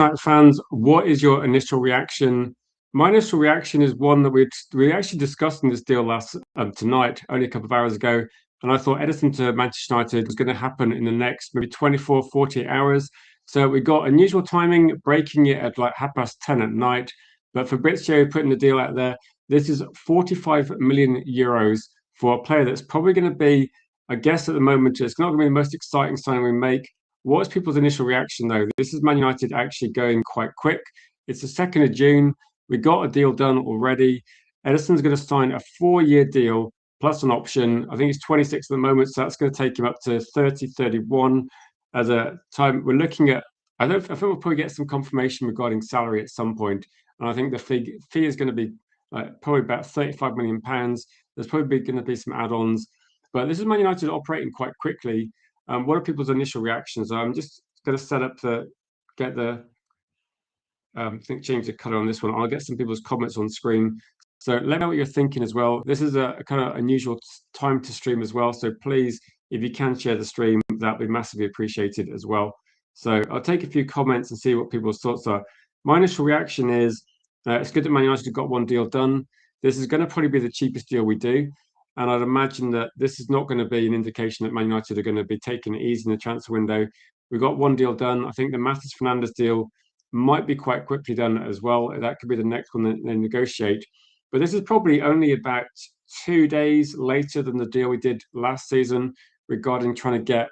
United fans, what is your initial reaction? My initial reaction is one that we actually discussed in this deal last tonight, only a couple of hours ago, and I thought Ederson to Manchester United was going to happen in the next maybe 24, 48 hours. So we got unusual timing, breaking it at like 10:30 at night. But Fabrizio putting the deal out there, this is 45 million euros for a player that's probably going to be, I guess at the moment, it's not going to be the most exciting signing we make. What's people's initial reaction, though? This is Man United actually going quite quick. It's the 2nd of June. We got a deal done already. Ederson's going to sign a 4-year deal plus an option. I think he's 26 at the moment, so that's going to take him up to 30, 31 at a time. We're looking at, I think we'll probably get some confirmation regarding salary at some point. And I think the fee is going to be probably about £35 million. There's probably going to be some add-ons. But this is Man United operating quite quickly. What are people's initial reactions? I'm just going to set up to get the, I think change the color on this one. I'll get some people's comments on screen. So let me know what you're thinking as well. This is a kind of unusual time to stream as well. So please, if you can share the stream, that'd be massively appreciated as well. So I'll take a few comments and see what people's thoughts are. My initial reaction is it's good that Man United got one deal done. This is going to probably be the cheapest deal we do. And I'd imagine that this is not going to be an indication that Man United are going to be taking it easy in the transfer window. We got one deal done. I think the Matheus Fernandes deal might be quite quickly done as well. That could be the next one that they negotiate. But this is probably only about 2 days later than the deal we did last season regarding trying to get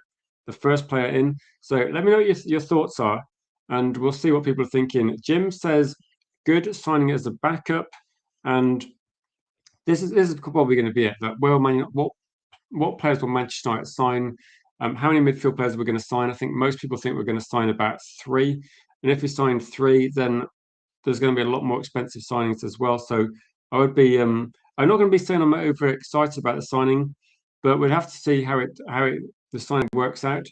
the first player in. So let me know what your thoughts are, and we'll see what people are thinking. Jim says, good signing as a backup, and this is probably going to be it. That what players will Manchester United sign? How many midfield players are we going to sign? I think most people think we're going to sign about 3. And if we sign 3, then there's going to be a lot more expensive signings as well. So I would be, I'm not going to be saying I'm over excited about the signing, but we'd have to see how the signing works out.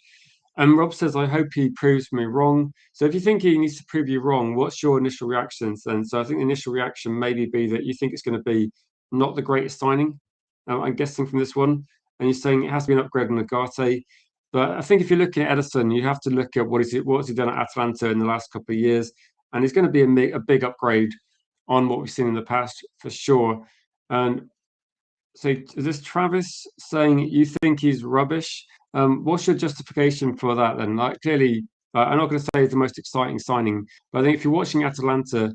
And Rob says, I hope he proves me wrong. So if you think he needs to prove you wrong, what's your initial reactions then? So I think the initial reaction maybe be that you think it's going to be not the greatest signing. I'm guessing from this one. And you're saying it has to be an upgrade on Ugarte. But I think if you're looking at Ederson, you have to look at what's he done at Atalanta in the last couple of years. And it's going to be a big upgrade on what we've seen in the past for sure. And so is this Travis saying you think he's rubbish? What's your justification for that then? Like clearly, I'm not going to say it's the most exciting signing, but I think if you're watching Atalanta,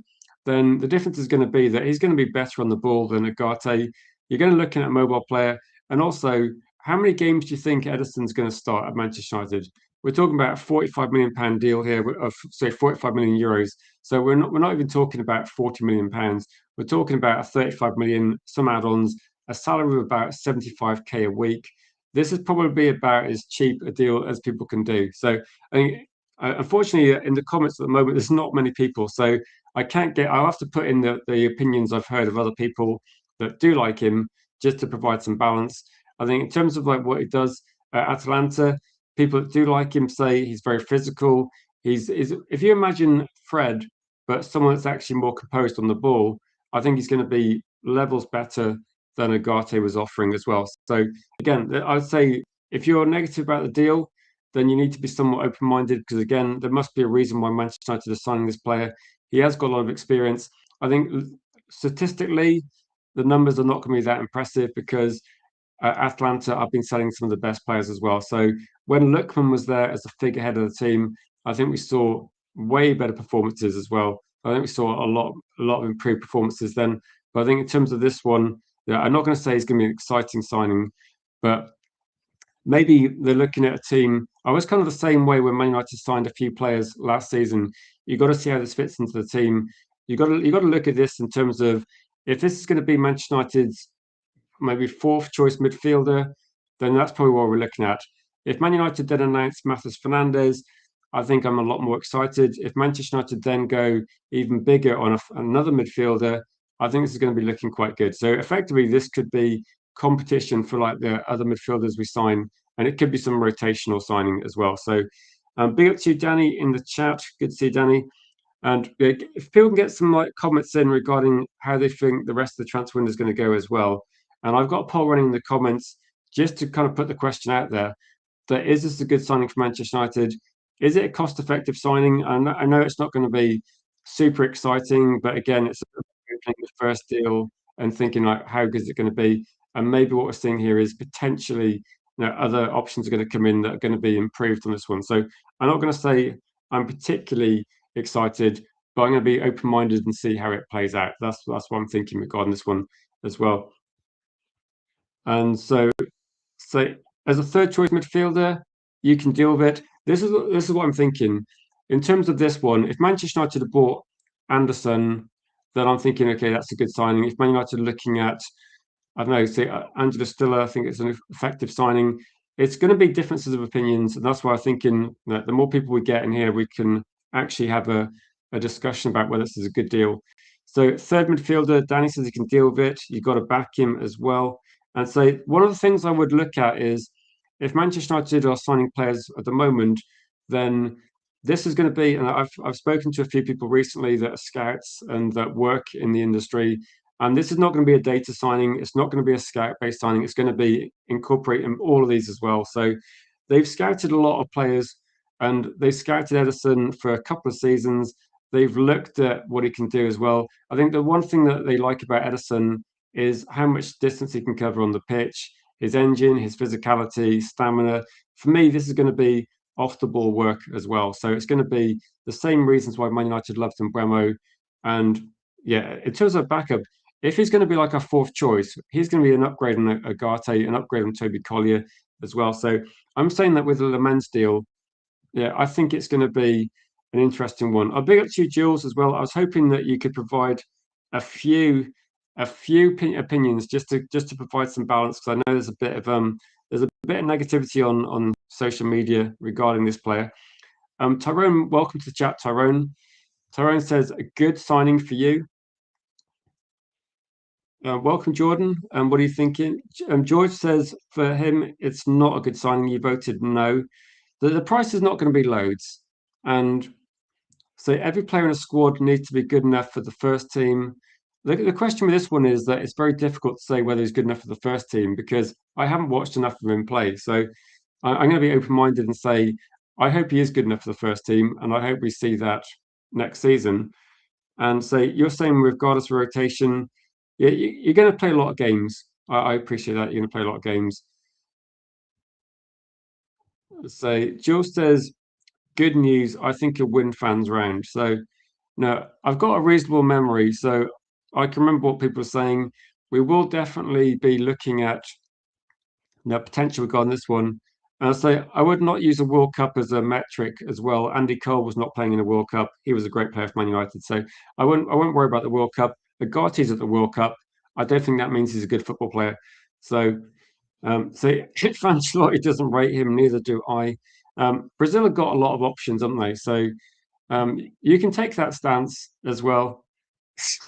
then the difference is going to be that he's going to be better on the ball than Ugarte. You're going to look at a mobile player, and also how many games do you think Ederson's going to start at Manchester United? We're talking about a £45 million deal here, of say 45 million euros. So we're not even talking about £40 million. We're talking about a 35 million, some add-ons, a salary of about 75k a week. This is probably about as cheap a deal as people can do. So I think, unfortunately, in the comments at the moment, there's not many people. So I'll have to put in the opinions I've heard of other people that do like him just to provide some balance. I think in terms of like what he does at Atalanta, people that do like him say he's very physical. If you imagine Fred, but someone that's actually more composed on the ball, I think he's going to be levels better than Ugarte was offering as well. So again, I'd say if you're negative about the deal, then you need to be somewhat open-minded because again, there must be a reason why Manchester United is signing this player. He has got a lot of experience. I think statistically, the numbers are not going to be that impressive because Atlanta have been selling some of the best players as well. So when Lookman was there as the figurehead of the team, I think we saw way better performances as well. I think we saw a lot of improved performances then. But I think in terms of this one, yeah, I'm not going to say it's going to be an exciting signing, but maybe they're looking at a team. I was kind of the same way when Man United signed a few players last season. You've got to see how this fits into the team. You've got to look at this in terms of if this is going to be Manchester United's maybe 4th choice midfielder, then that's probably what we're looking at. If Man United then announce Matheus Fernandes, I think I'm a lot more excited. If Manchester United then go even bigger on another midfielder, I think this is going to be looking quite good. So effectively, this could be competition for like the other midfielders we sign, and it could be some rotational signing as well. So big up to you, Danny, in the chat. Good to see you, Danny. And if people can get some like comments in regarding how they think the rest of the transfer window is going to go as well. And I've got a poll running in the comments just to kind of put the question out there. That is this a good signing for Manchester United? is it a cost-effective signing? And I know it's not going to be super exciting, but again, it's opening the first deal and thinking like, how good is it going to be? And maybe what we're seeing here is potentially, other options are going to come in that are going to be improved on this one. So I'm not going to say I'm particularly excited, but I'm going to be open-minded and see how it plays out. That's what I'm thinking regarding this one as well. And so as a third choice midfielder, you can deal with it. This is what I'm thinking. In terms of this one, if Manchester United have bought Anderson, then I'm thinking, okay, that's a good signing. If Man United are looking at, I don't know, say Angela Stiller, I think it's an effective signing. It's going to be differences of opinions, and that's why I'm thinking that the more people we get in here, we can actually have a discussion about whether this is a good deal. So third midfielder, Danny says he can deal with it. You've got to back him as well. And so one of the things I would look at is if Manchester United are signing players at the moment, then this is going to be, and I've spoken to a few people recently that are scouts and that work in the industry, and this is not going to be a data signing. It's not going to be a scout-based signing. It's going to be incorporating all of these as well. So they've scouted a lot of players, and they scouted Ederson for a couple of seasons. They've looked at what he can do as well. I think the one thing that they like about Ederson is how much distance he can cover on the pitch, his engine, his physicality, stamina. For me, this is going to be off the ball work as well. So it's going to be the same reasons why Man United loved Mbeumo. And yeah, in terms of backup, if he's going to be like a fourth choice, he's going to be an upgrade on Agate, an upgrade on Toby Collier as well. So I'm saying that with the Le Mans deal, yeah, I think it's going to be an interesting one. I'll big up to you, Jules, as well. I was hoping that you could provide a few opinions just to provide some balance because I know there's a bit of negativity on social media regarding this player. Tyrone, welcome to the chat, Tyrone. Tyrone says a good signing for you. Welcome, Jordan. What are you thinking? George says for him, it's not a good signing. You voted no. The price is not going to be loads. And so every player in a squad needs to be good enough for the first team. The question with this one is that it's very difficult to say whether he's good enough for the first team because I haven't watched enough of him play. So I'm going to be open-minded and say I hope he is good enough for the first team, and I hope we see that next season. And so you're saying regardless of rotation, you're going to play a lot of games. I appreciate that. You're going to play a lot of games. So Jill says, good news. I think he'll win fans round. So no, I've got a reasonable memory. So I can remember what people are saying. We will definitely be looking at potential regarding this one. And so I would not use a World Cup as a metric as well. Andy Cole was not playing in a World Cup. He was a great player for Man United. So I won't worry about the World Cup. Agate's at the World Cup. I don't think that means he's a good football player. So if Ancelotti doesn't rate him, neither do I. Brazil have got a lot of options, haven't they? So you can take that stance as well.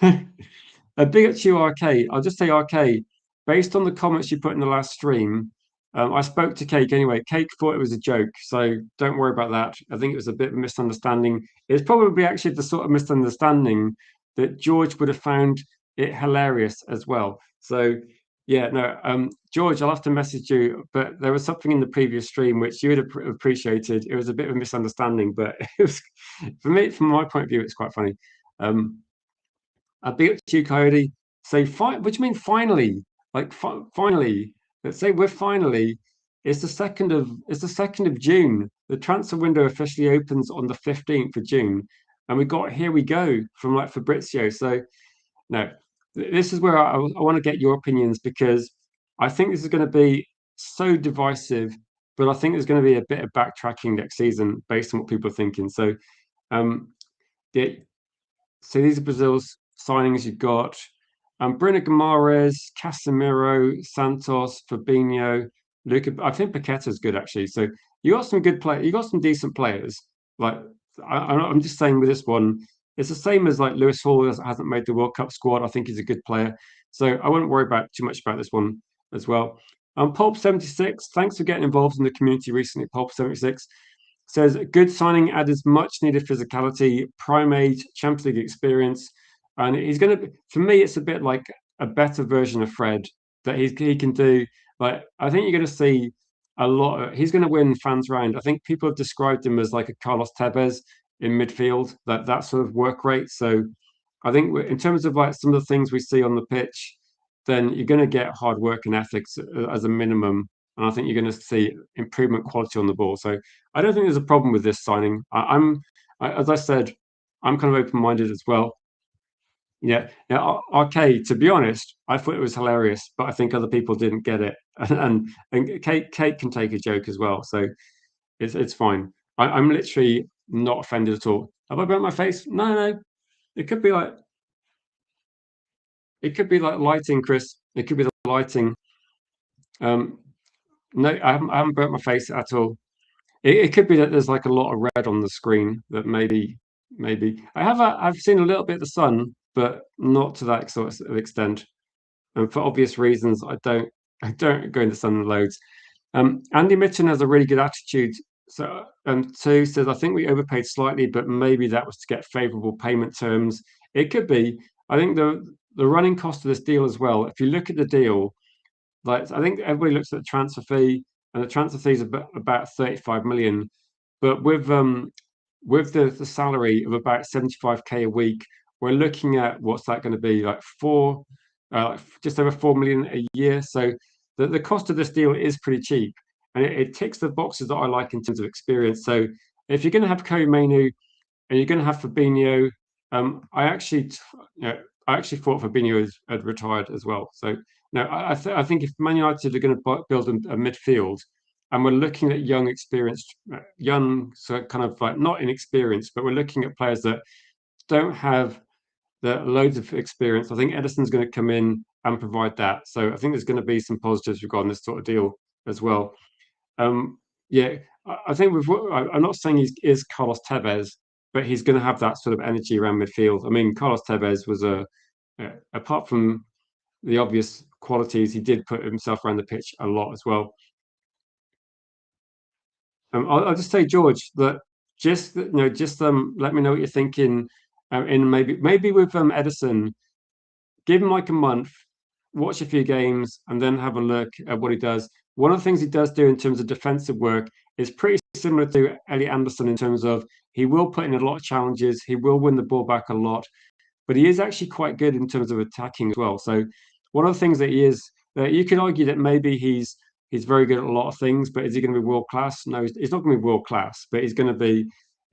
A big up to you, RK. I'll just say, RK, based on the comments you put in the last stream, I spoke to Cake anyway. Cake thought it was a joke, so don't worry about that. I think it was a bit of a misunderstanding. It's probably actually the sort of misunderstanding that George would have found it hilarious as well. So, yeah, no, George, I'll have to message you, but there was something in the previous stream which you would have appreciated. It was a bit of a misunderstanding, but it was, for me, from my point of view, it's quite funny. A big up to you, Coyote. Say, what do you mean finally? Like finally? Let's say we're finally. It's the 2nd of June. The transfer window officially opens on the 15th of June, and we got here we go from like Fabrizio. So no, this is where I want to get your opinions because I think this is going to be so divisive, but I think there's going to be a bit of backtracking next season based on what people are thinking. So um, yeah, so these are Brazil's signings you've got. Bruno Guimaraes, Casemiro, Santos, Fabinho, Luca. I think Paqueta's good actually. So you got some good players. You got some decent players. Like I'm just saying with this one, it's the same as like Lewis Hall hasn't made the World Cup squad. I think he's a good player. So I won't worry about too much about this one as well. Pulp76, thanks for getting involved in the community recently. Pulp76 says good signing added much needed physicality, prime age, Champions League experience, and he's going to. For me, it's a bit like a better version of Fred that he can do. Like I think you're going to see He's going to win fans round. I think people have described him as like a Carlos Tevez in midfield, that sort of work rate. So I think in terms of like some of the things we see on the pitch, then you're going to get hard work and ethics as a minimum, and I think you're going to see improvement quality on the ball. So I don't think there's a problem with this signing. As I said, I'm kind of open-minded as well. Yeah, yeah. Arcade. To be honest, I thought it was hilarious, but I think other people didn't get it. And Kate can take a joke as well, so it's fine. I'm literally not offended at all. Have I burnt my face? No, no. It could be like lighting, Chris. It could be the lighting. Um, no, I haven't burnt my face at all. It could be that there's like a lot of red on the screen that maybe I've seen a little bit of the sun, but not to that sort of extent. And for obvious reasons, I don't go in the sun loads. Andy Mitchell has a really good attitude. So Sue says, I think we overpaid slightly, but maybe that was to get favourable payment terms. It could be. I think the running cost of this deal as well. If you look at the deal, like I think everybody looks at the transfer fee, and the transfer fee is about 35 million. But with the salary of about 75k a week, we're looking at what's that going to be like just over 4 million a year. So the cost of this deal is pretty cheap, and it ticks the boxes that I like in terms of experience. So if you're going to have Kobe Mainu and you're going to have Fabinho, I actually, I actually thought Fabinho had retired as well. So no, I think if Man United are going to build a midfield, and we're looking at young, experienced, young, so kind of like not inexperienced, but we're looking at players that don't have the loads of experience. I think Ederson's going to come in and provide that. So I think there's going to be some positives regarding this sort of deal as well. Yeah, I think I'm not saying he is Carlos Tevez, but he's going to have that sort of energy around midfield. I mean, Carlos Tevez was apart from the obvious qualities, he did put himself around the pitch a lot as well. I'll just say, George, that just let me know what you're thinking. In maybe with Ederson, give him like a month, watch a few games, and then have a look at what he does. One of the things he does do in terms of defensive work is pretty similar to Elliot Anderson in terms of he will put in a lot of challenges, he will win the ball back a lot, but he is actually quite good in terms of attacking as well. So one of the things that he is, you can argue that maybe he's very good at a lot of things, but is he going to be world class? No, he's not going to be world class, but he's going to be.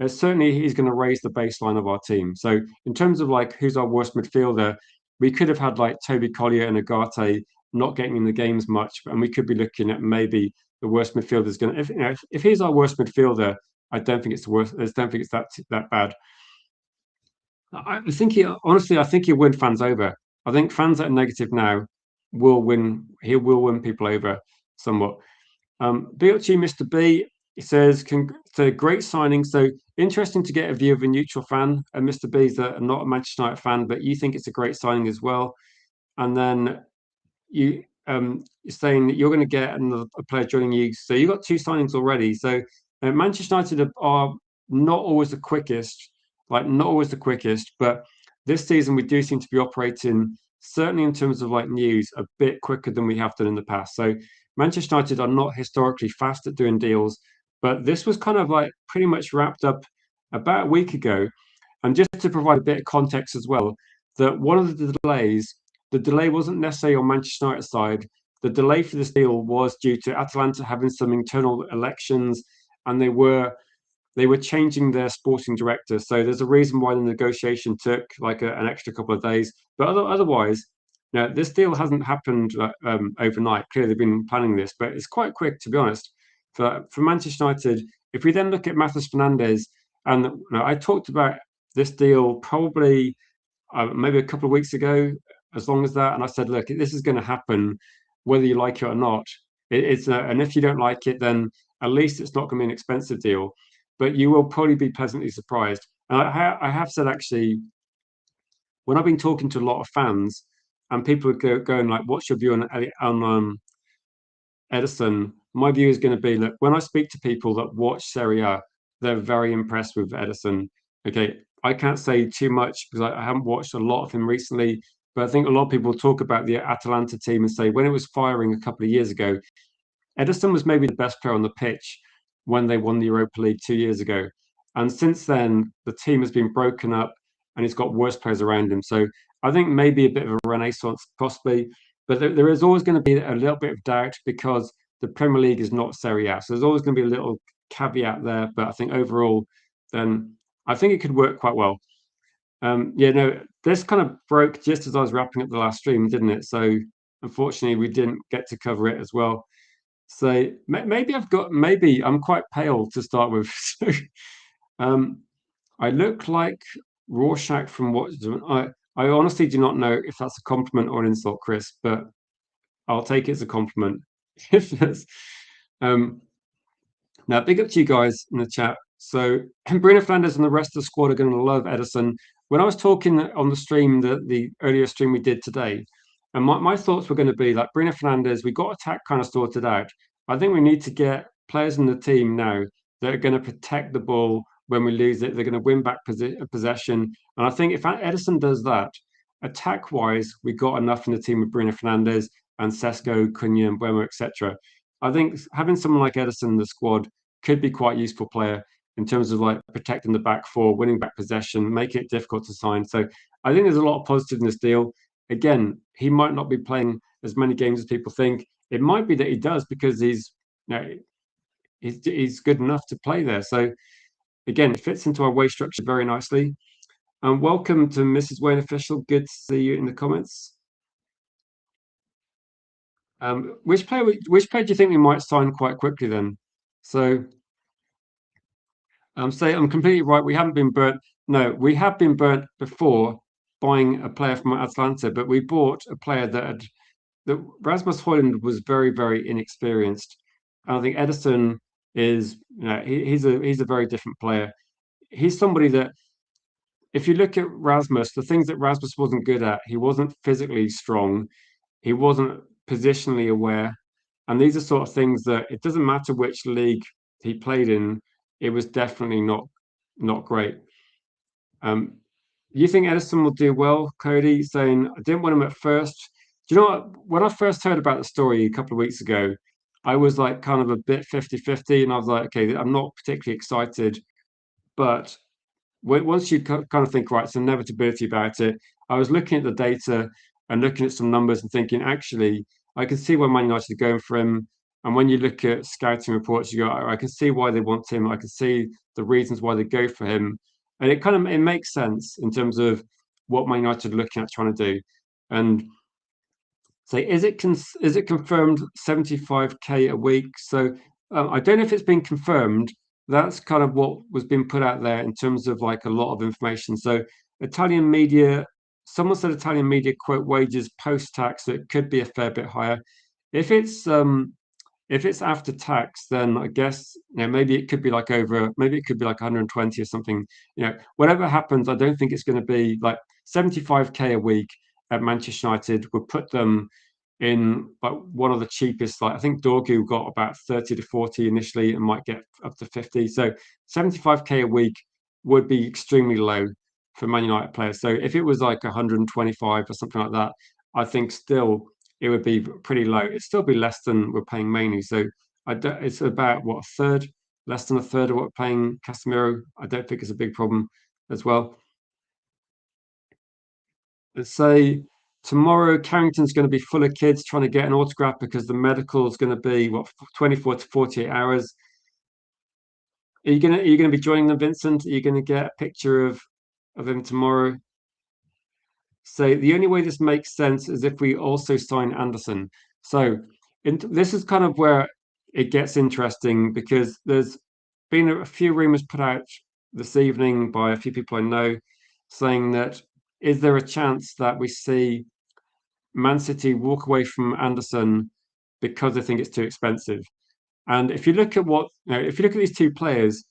Certainly, he's going to raise the baseline of our team. So, in terms of like who's our worst midfielder, we could have had like Toby Collier and Agate not getting in the games much, and we could be looking at maybe the worst midfielder is going to. If he's our worst midfielder, I don't think it's the worst. I don't think it's that bad. I think honestly, I think he'll win fans over. I think fans that are negative now will win. He will win people over somewhat. Be up to you, Mr. B. He says, so great signing. So interesting to get a view of a neutral fan. And Mr. B is not a Manchester United fan, but you think it's a great signing as well. And then you're saying that you're going to get another player joining you. So you've got two signings already. So Manchester United are not always the quickest, not always the quickest, but this season we do seem to be operating, certainly in terms of like news, a bit quicker than we have done in the past. So Manchester United are not historically fast at doing deals, but this was kind of like pretty much wrapped up about a week ago. And just to provide a bit of context as well, that one of the delay wasn't necessarily on Manchester United's side. The delay for this deal was due to Atalanta having some internal elections, and they were changing their sporting director. So there's a reason why the negotiation took like an extra couple of days. But otherwise, this deal hasn't happened overnight. Clearly, they've been planning this, but it's quite quick, to be honest. For Manchester United, if we then look at Matheus Fernandes, and I talked about this deal probably maybe a couple of weeks ago, as long as that, and I said, look, this is going to happen, whether you like it or not. And if you don't like it, then at least it's not going to be an expensive deal, but you will probably be pleasantly surprised. And I have said actually, when I've been talking to a lot of fans, and people are going like, "What's your view on Ederson?" My view is going to be, look, when I speak to people that watch Serie A, they're very impressed with Ederson. Okay, I can't say too much because I haven't watched a lot of him recently, but I think a lot of people talk about the Atalanta team and say when it was firing a couple of years ago, Ederson was maybe the best player on the pitch when they won the Europa League 2 years ago. And since then, the team has been broken up and he's got worse players around him. So I think maybe a bit of a renaissance, possibly. But there is always going to be a little bit of doubt because the Premier League is not Serie A. So there's always going to be a little caveat there. But I think overall, then I think it could work quite well. Yeah, no, this kind of broke just as I was wrapping up the last stream, didn't it? So unfortunately, we didn't get to cover it as well. So maybe I'm quite pale to start with. So I look like Rorschach from what I honestly do not know if that's a compliment or an insult, Chris, but I'll take it as a compliment. If that's now, big up to you guys in the chat. So Bruno Fernandes and the rest of the squad are going to love Ederson. When I was talking on the stream, the earlier stream we did today, and my thoughts were going to be like Bruno Fernandes, we got attack kind of sorted out. I think we need to get players in the team now that are going to protect the ball when we lose it. They're going to win back possession. And I think if Ederson does that, attack-wise, we got enough in the team with Bruno Fernandes and Sesko, Cunha, and Buemo, etc. I think having someone like Ederson in the squad could be quite a useful player in terms of like protecting the back four, winning back possession, making it difficult to sign. So I think there's a lot of positive in this deal. Again, he might not be playing as many games as people think. It might be that he does because he's good enough to play there. So again, it fits into our wage structure very nicely. And welcome to Mrs. Wayne Official. Good to see you in the comments. Which player do you think we might sign quite quickly then? So I'm completely right. We haven't been burnt. No, we have been burnt before buying a player from Atlanta, but we bought a player that Rasmus Højlund was very, very inexperienced. And I think Ederson is, he's a very different player. He's somebody that, if you look at Rasmus, the things that Rasmus wasn't good at, he wasn't physically strong, he wasn't positionally aware, and these are sort of things that it doesn't matter which league he played in, it was definitely not great. You think Ederson will do well? Cody saying, I didn't want him at first. Do you know what? When I first heard about the story a couple of weeks ago, I was like kind of a bit 50-50, and I was like, okay, I'm not particularly excited. But once you kind of think, right, some inevitability about it, I was looking at the data and looking at some numbers and thinking, actually, I can see why Man United are going for him. And when you look at scouting reports, you go, I can see why they want him. I can see the reasons why they go for him. And it makes sense in terms of what Man United are looking at trying to do. And say, is it confirmed 75k a week? So I don't know if it's been confirmed. That's kind of what was being put out there in terms of like a lot of information. So Italian media, someone said Italian media quote wages post-tax, so it could be a fair bit higher. If it's after tax, then I guess maybe it could be like 120 or something. Whatever happens, I don't think it's going to be like 75k a week at Manchester United would put them in like one of the cheapest. Like I think Dorgu got about 30 to 40 initially and might get up to 50. So 75k a week would be extremely low for Man United players. So if it was like 125 or something like that, I think still it would be pretty low. It'd still be less than we're paying Mainoo. So it's about what, less than a third of what we're paying Casemiro. I don't think it's a big problem as well. Let's say tomorrow Carrington's going to be full of kids trying to get an autograph because the medical is going to be 24 to 48 hours. Are you gonna be joining them, Vincent? Are you gonna get a picture of him tomorrow? So the only way this makes sense is if we also sign Anderson. So this is kind of where it gets interesting because there's been a few rumors put out this evening by a few people I know saying that is there a chance that we see Man City walk away from Anderson because they think it's too expensive? And if you look at these two players,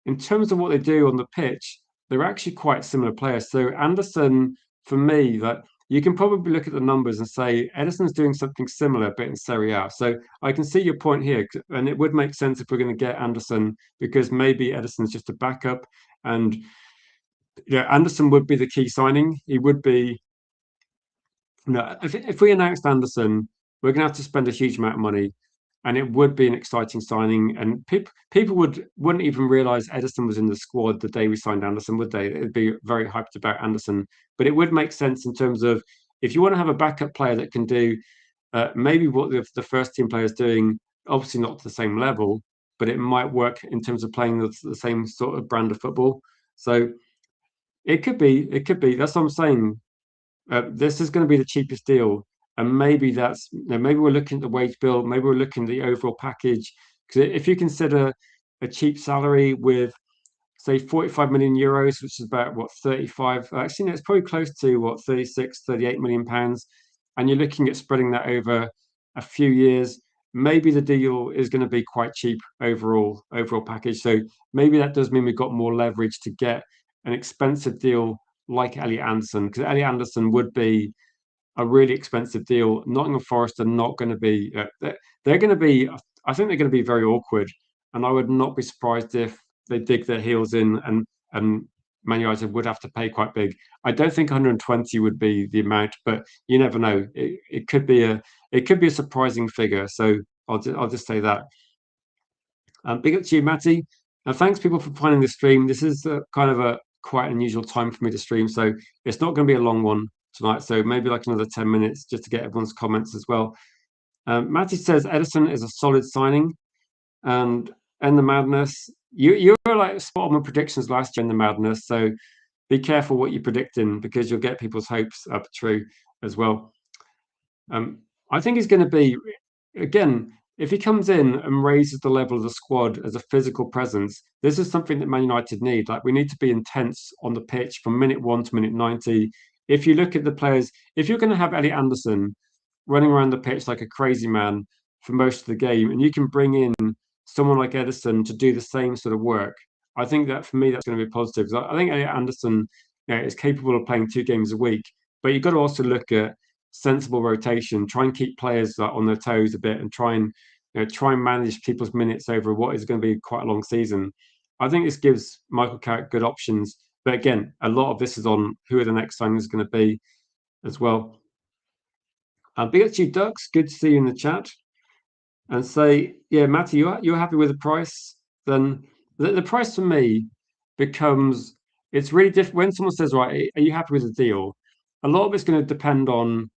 in terms of what they do on the pitch, they're actually quite similar players. So Anderson, for me, that you can probably look at the numbers and say Ederson's doing something similar, but in Serie A. So I can see your point here, and it would make sense if we're going to get Anderson because maybe Ederson's just a backup, and Anderson would be the key signing. He would be. No, if we announced Anderson, we're going to have to spend a huge amount of money. and it would be an exciting signing. And people wouldn't even realise Ederson was in the squad the day we signed Anderson, would they? It'd be very hyped about Anderson, but it would make sense in terms of if you want to have a backup player that can do maybe what the first team player is doing, obviously not to the same level, but it might work in terms of playing the same sort of brand of football. So it could be. It could be. That's what I'm saying. This is going to be the cheapest deal, and maybe that's maybe we're looking at the wage bill, maybe we're looking at the overall package. Because if you consider a cheap salary with say 45 million euros, which is about what 35, actually no, it's probably close to what 36, 38 million pounds, and you're looking at spreading that over a few years. Maybe the deal is going to be quite cheap overall package. So maybe that does mean we've got more leverage to get an expensive deal like Elliot Anderson, because Elliot Anderson would be a really expensive deal. Nottingham Forest are not going to be. They're going to be. I think they're going to be very awkward, and I would not be surprised if they dig their heels in and Man United would have to pay quite big. I don't think 120 would be the amount, but you never know. It could be a surprising figure. So I'll just say that. Big up to you, Matty. And thanks people for finding the stream. This is kind of a quite unusual time for me to stream, so it's not going to be a long one tonight. So maybe like another 10 minutes just to get everyone's comments as well. Matty says Ederson is a solid signing, and End the Madness. You were like spot on with predictions last year in the Madness, so be careful what you're predicting because you'll get people's hopes up true as well. I think he's going to be again, if he comes in and raises the level of the squad as a physical presence, this is something that Man United need. Like we need to be intense on the pitch from minute 1 to minute 90. If you look at the players, if you're going to have Elliot Anderson running around the pitch like a crazy man for most of the game, and you can bring in someone like Ederson to do the same sort of work, I think that for me that's going to be positive. Because I think Elliot Anderson is capable of playing 2 games a week, but you've got to also look at sensible rotation, try and keep players on their toes a bit, and try and manage people's minutes over what is going to be quite a long season. I think this gives Michael Carrick good options, but again, a lot of this is on who are the next signings going to be as well. Big up to you, Ducks. Good to see you in the chat. And say, yeah, Matty, you're happy with the price? Then the price for me becomes it's really different when someone says, right, are you happy with the deal? A lot of it's going to depend on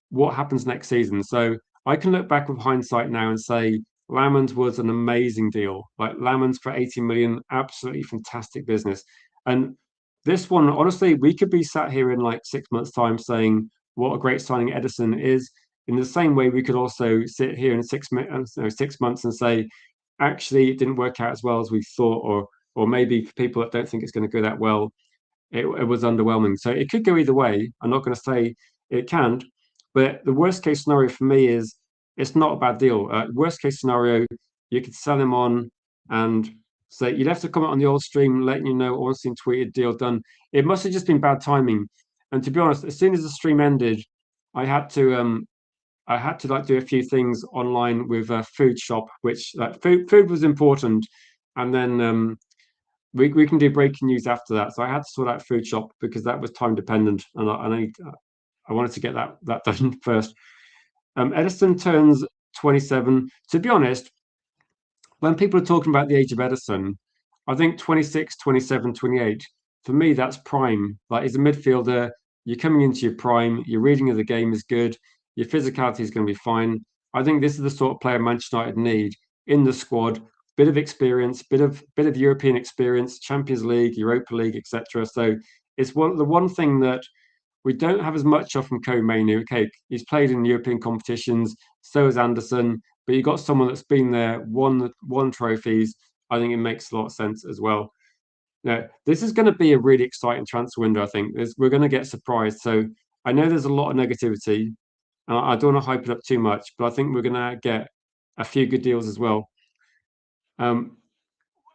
what happens next season. So I can look back with hindsight now and say Lamans was an amazing deal. Like Lamans for 18 million, absolutely fantastic business. And this one, honestly, we could be sat here in like 6 months' time saying what a great signing Ederson is. In the same way, we could also sit here in 6 months and say, actually, it didn't work out as well as we thought, or maybe for people that don't think it's going to go that well, it was underwhelming. So it could go either way. I'm not going to say it can't, but the worst case scenario for me is it's not a bad deal. Worst case scenario, you could sell him on and say you'd have to comment on the old stream letting you know Ornstein tweeted deal done. It must have just been bad timing. And to be honest, as soon as the stream ended, I had to like do a few things online with a food shop, which like food was important, and then we can do breaking news after that. So I had to sort out food shop because that was time dependent, and I wanted to get that done first. Ederson turns 27. To be honest, when people are talking about the age of Ederson, I think 26, 27, 28, for me, that's prime. Like, as a midfielder, you're coming into your prime, your reading of the game is good, your physicality is going to be fine. I think this is the sort of player Manchester United need in the squad. Bit of experience, bit of European experience, Champions League, Europa League, etc. So it's the one thing that we don't have as much of from Kobe Mainoo. Okay, he's played in European competitions, so has Anderson, but you've got someone that's been there, won trophies. I think it makes a lot of sense as well. Now, this is going to be a really exciting transfer window, I think. We're going to get surprised. So I know there's a lot of negativity, and I don't want to hype it up too much, but I think we're going to get a few good deals as well.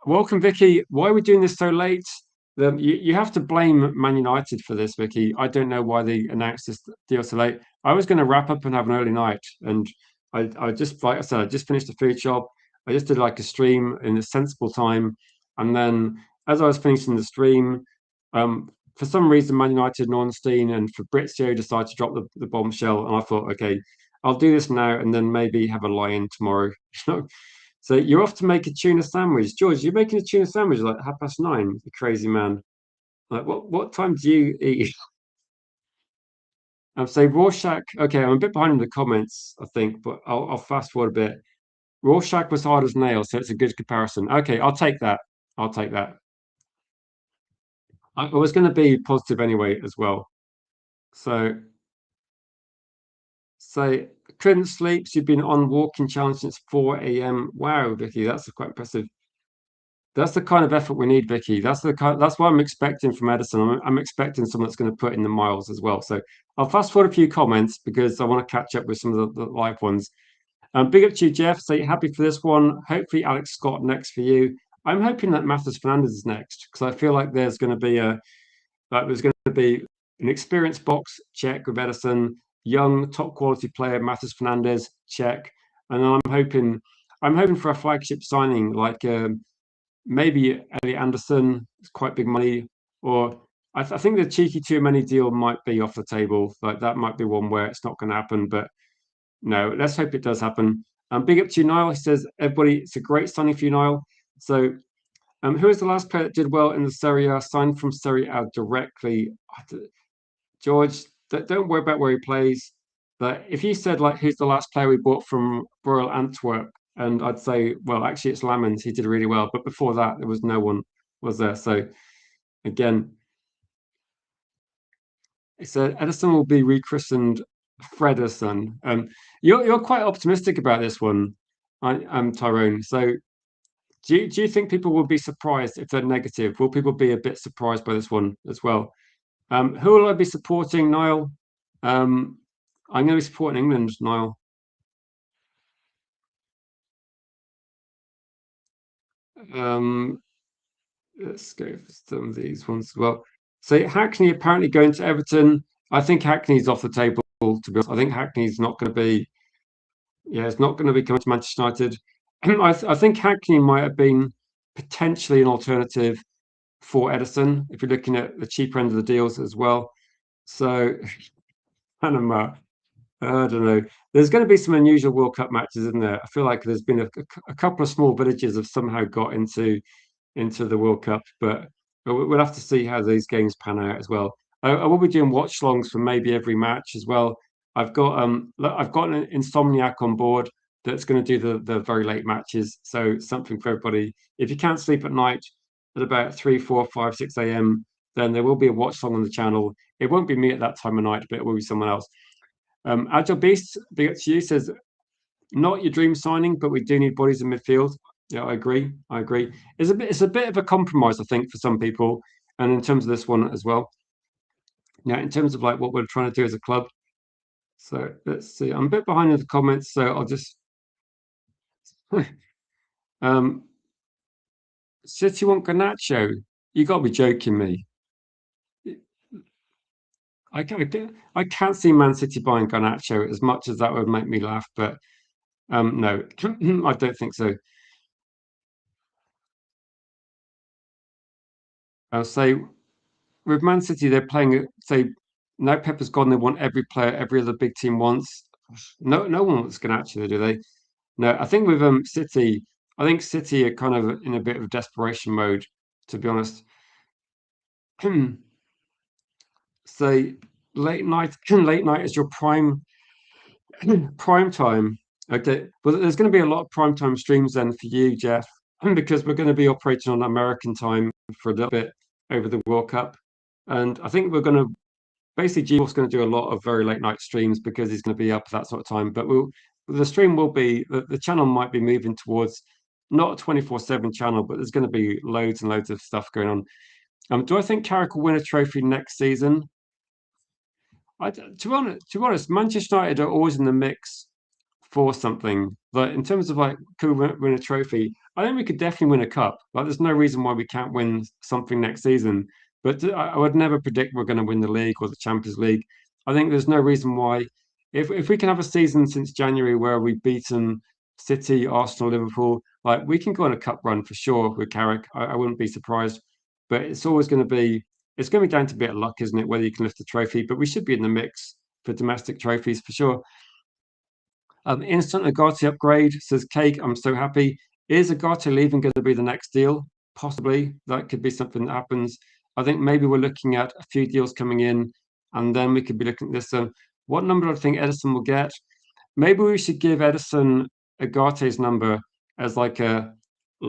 Welcome, Vicky. Why are we doing this so late? You have to blame Man United for this, Vicky. I don't know why they announced this deal so late. I was going to wrap up and have an early night, and I just, like I said, I just finished the food shop. I just did like a stream in a sensible time, and then as I was finishing the stream, for some reason, Man United, Nornstein, and Fabrizio decided to drop the bombshell, and I thought, okay, I'll do this now and then maybe have a lie-in tomorrow. So you're off to make a tuna sandwich. George, you're making a tuna sandwich like 9:30, you crazy man. Like what time do you eat? I'm saying Rorschach. Okay, I'm a bit behind in the comments, I think, but I'll fast forward a bit. Rorschach was hard as nails, so it's a good comparison. Okay, I'll take that. I'll take that. I was going to be positive anyway as well. So, so couldn't sleep. So you've been on walking challenge since 4 a.m. Wow, Vicky, that's quite impressive. That's the kind of effort we need, Vicky. That's what I'm expecting from Ederson. I'm expecting someone that's going to put in the miles as well. So I'll fast forward a few comments because I want to catch up with some of the live ones. Big up to you, Jeff. So you're happy for this one. Hopefully, Alex Scott next for you. I'm hoping that Matheus Fernandes is next because I feel like there's going to be an experienced box check with Ederson, young top quality player Matheus Fernandes check, and then I'm hoping for a flagship signing like maybe Elliot Anderson. It's quite big money, or I think the cheeky too many deal might be off the table. Like that might be one where it's not going to happen, but no, let's hope it does happen. Big up to you, Niall. He says, everybody, it's a great signing for you, Niall. So, who is the last player that did well in the Serie A, signed from Serie A directly? George, don't worry about where he plays. But if you said, like, who's the last player we bought from Royal Antwerp, and I'd say, well, actually, it's Lamens. He did really well. But before that, there was no one, was there? So, again, it's Ederson will be rechristened Frederson. You're quite optimistic about this one, Tyrone. So do you think people will be surprised if they're negative? Will people be a bit surprised by this one as well? Who will I be supporting, Niall? I'm going to be supporting England, Niall. Um, let's go for some of these ones as well. So Hackney apparently going to Everton. I think Hackney's off the table, to be honest. I think Hackney's not going to be, yeah, it's not going to be coming to Manchester United. I think Hackney might have been potentially an alternative for Ederson if you're looking at the cheaper end of the deals as well. So Panama, I don't know. There's going to be some unusual World Cup matches, isn't there? I feel like there's been a couple of small villages have somehow got into the World Cup, but we'll have to see how these games pan out as well. I will be doing watch longs for maybe every match as well. I've got an insomniac on board that's going to do the very late matches, so something for everybody. If you can't sleep at night at about 3, 4, 5, 6 a.m., then there will be a watch long on the channel. It won't be me at that time of night, but it will be someone else. Agile Beast, big up to you, says not your dream signing, but we do need bodies in midfield. Yeah, I agree. I agree. It's a bit of a compromise, I think, for some people, and in terms of this one as well. Yeah, in terms of like what we're trying to do as a club. So let's see. I'm a bit behind in the comments, so I'll just. um, City want Garnacho. You got to be joking me. I can't see Man City buying Garnacho as much as that would make me laugh, but no, I don't think so. I'll say with Man City, they're playing. Say now Pepper's gone. They want every player every other big team wants. No one wants Garnacho, do they? No, I think with City, I think City are kind of in a bit of desperation mode, to be honest. Say late night, late night is your prime time. Okay, well, there's going to be a lot of prime time streams then for you, Jeff, because we're going to be operating on American time for a little bit over the World Cup, and I think we're going to basically G's going to do a lot of very late night streams because he's going to be up at that sort of time. But the stream will be the channel might be moving towards not a 24/7 channel, but there's going to be loads and loads of stuff going on. Do I think Carrick will win a trophy next season? To be honest, Manchester United are always in the mix for something. Like in terms of like, could we win a trophy? I think we could definitely win a cup. Like, there's no reason why we can't win something next season. But I would never predict we're going to win the league or the Champions League. I think there's no reason why, if we can have a season since January where we've beaten City, Arsenal, Liverpool, like we can go on a cup run for sure with Carrick. I wouldn't be surprised. But it's going to be down to a bit of luck, isn't it? Whether you can lift the trophy. But we should be in the mix for domestic trophies for sure. Instant Agati upgrade, says Cake. I'm so happy. Is Agati leaving going to be the next deal? Possibly. That could be something that happens. I think maybe we're looking at a few deals coming in, and then we could be looking at this. What number do I think Ederson will get? Maybe we should give Ederson Agate's number as like a, you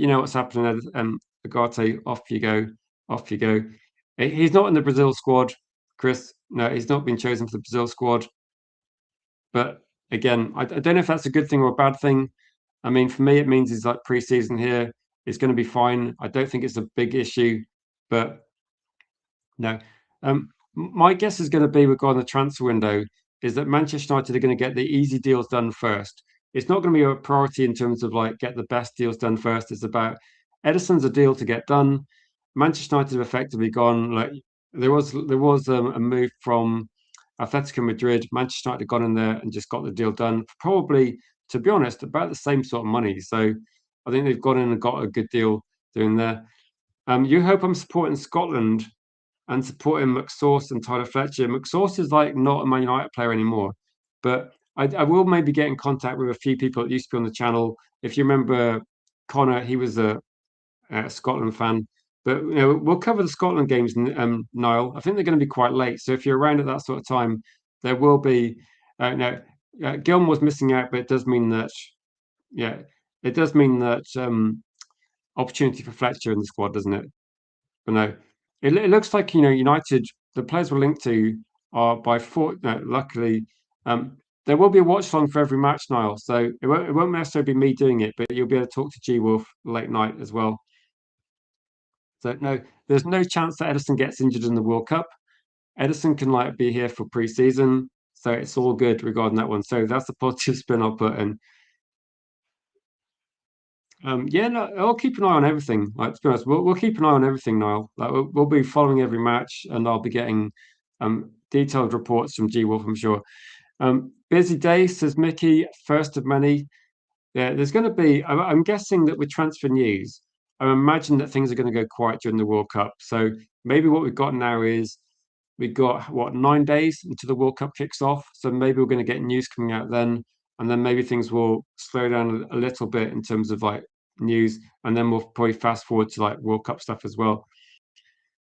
know, what's happening. Agate, off you go, off you go. He's not in the Brazil squad, Chris. No, he's not been chosen for the Brazil squad. But again, I don't know if that's a good thing or a bad thing. I mean, for me, it means he's like preseason here. It's going to be fine. I don't think it's a big issue, but no. My guess is going to be regarding the transfer window is that Manchester United are going to get the easy deals done first. It's not going to be a priority in terms of like get the best deals done first. It's about Edison's a deal to get done. Manchester United have effectively gone like there was a move from Atletico Madrid. Manchester United gone in there and just got the deal done. Probably, to be honest, about the same sort of money. So I think they've gone in and got a good deal doing there. You hope I'm supporting Scotland and supporting McSauce and Tyler Fletcher. McSauce is like not a Man United player anymore, but I will maybe get in contact with a few people that used to be on the channel. If you remember Connor, he was a Scotland fan. But we'll cover the Scotland games, Niall. I think they're going to be quite late. So if you're around at that sort of time, there will be. No, Gilman was missing out, but it does mean that, yeah, it does mean that opportunity for Fletcher in the squad, doesn't it? But no, it looks like United. The players we're linked to are by four. No, luckily, there will be a watch along for every match, Niall. So it won't necessarily be me doing it, but you'll be able to talk to G Wolf late night as well. So no, there's no chance that Ederson gets injured in the World Cup. Ederson can like be here for pre-season, so it's all good regarding that one. So that's the positive spin I'll put in. Yeah, no, I'll keep an eye on everything. Like to be honest, we'll keep an eye on everything, Niall. Like we'll be following every match, and I'll be getting detailed reports from G Wolf, I'm sure. Busy day, says Mickey. First of many. Yeah, there's going to be. I'm guessing that with transfer news, I imagine that things are going to go quiet during the World Cup. So maybe what we've got now is we've got what 9 days until the World Cup kicks off. So maybe we're going to get news coming out then, and then maybe things will slow down a little bit in terms of like news, and then we'll probably fast forward to like World Cup stuff as well.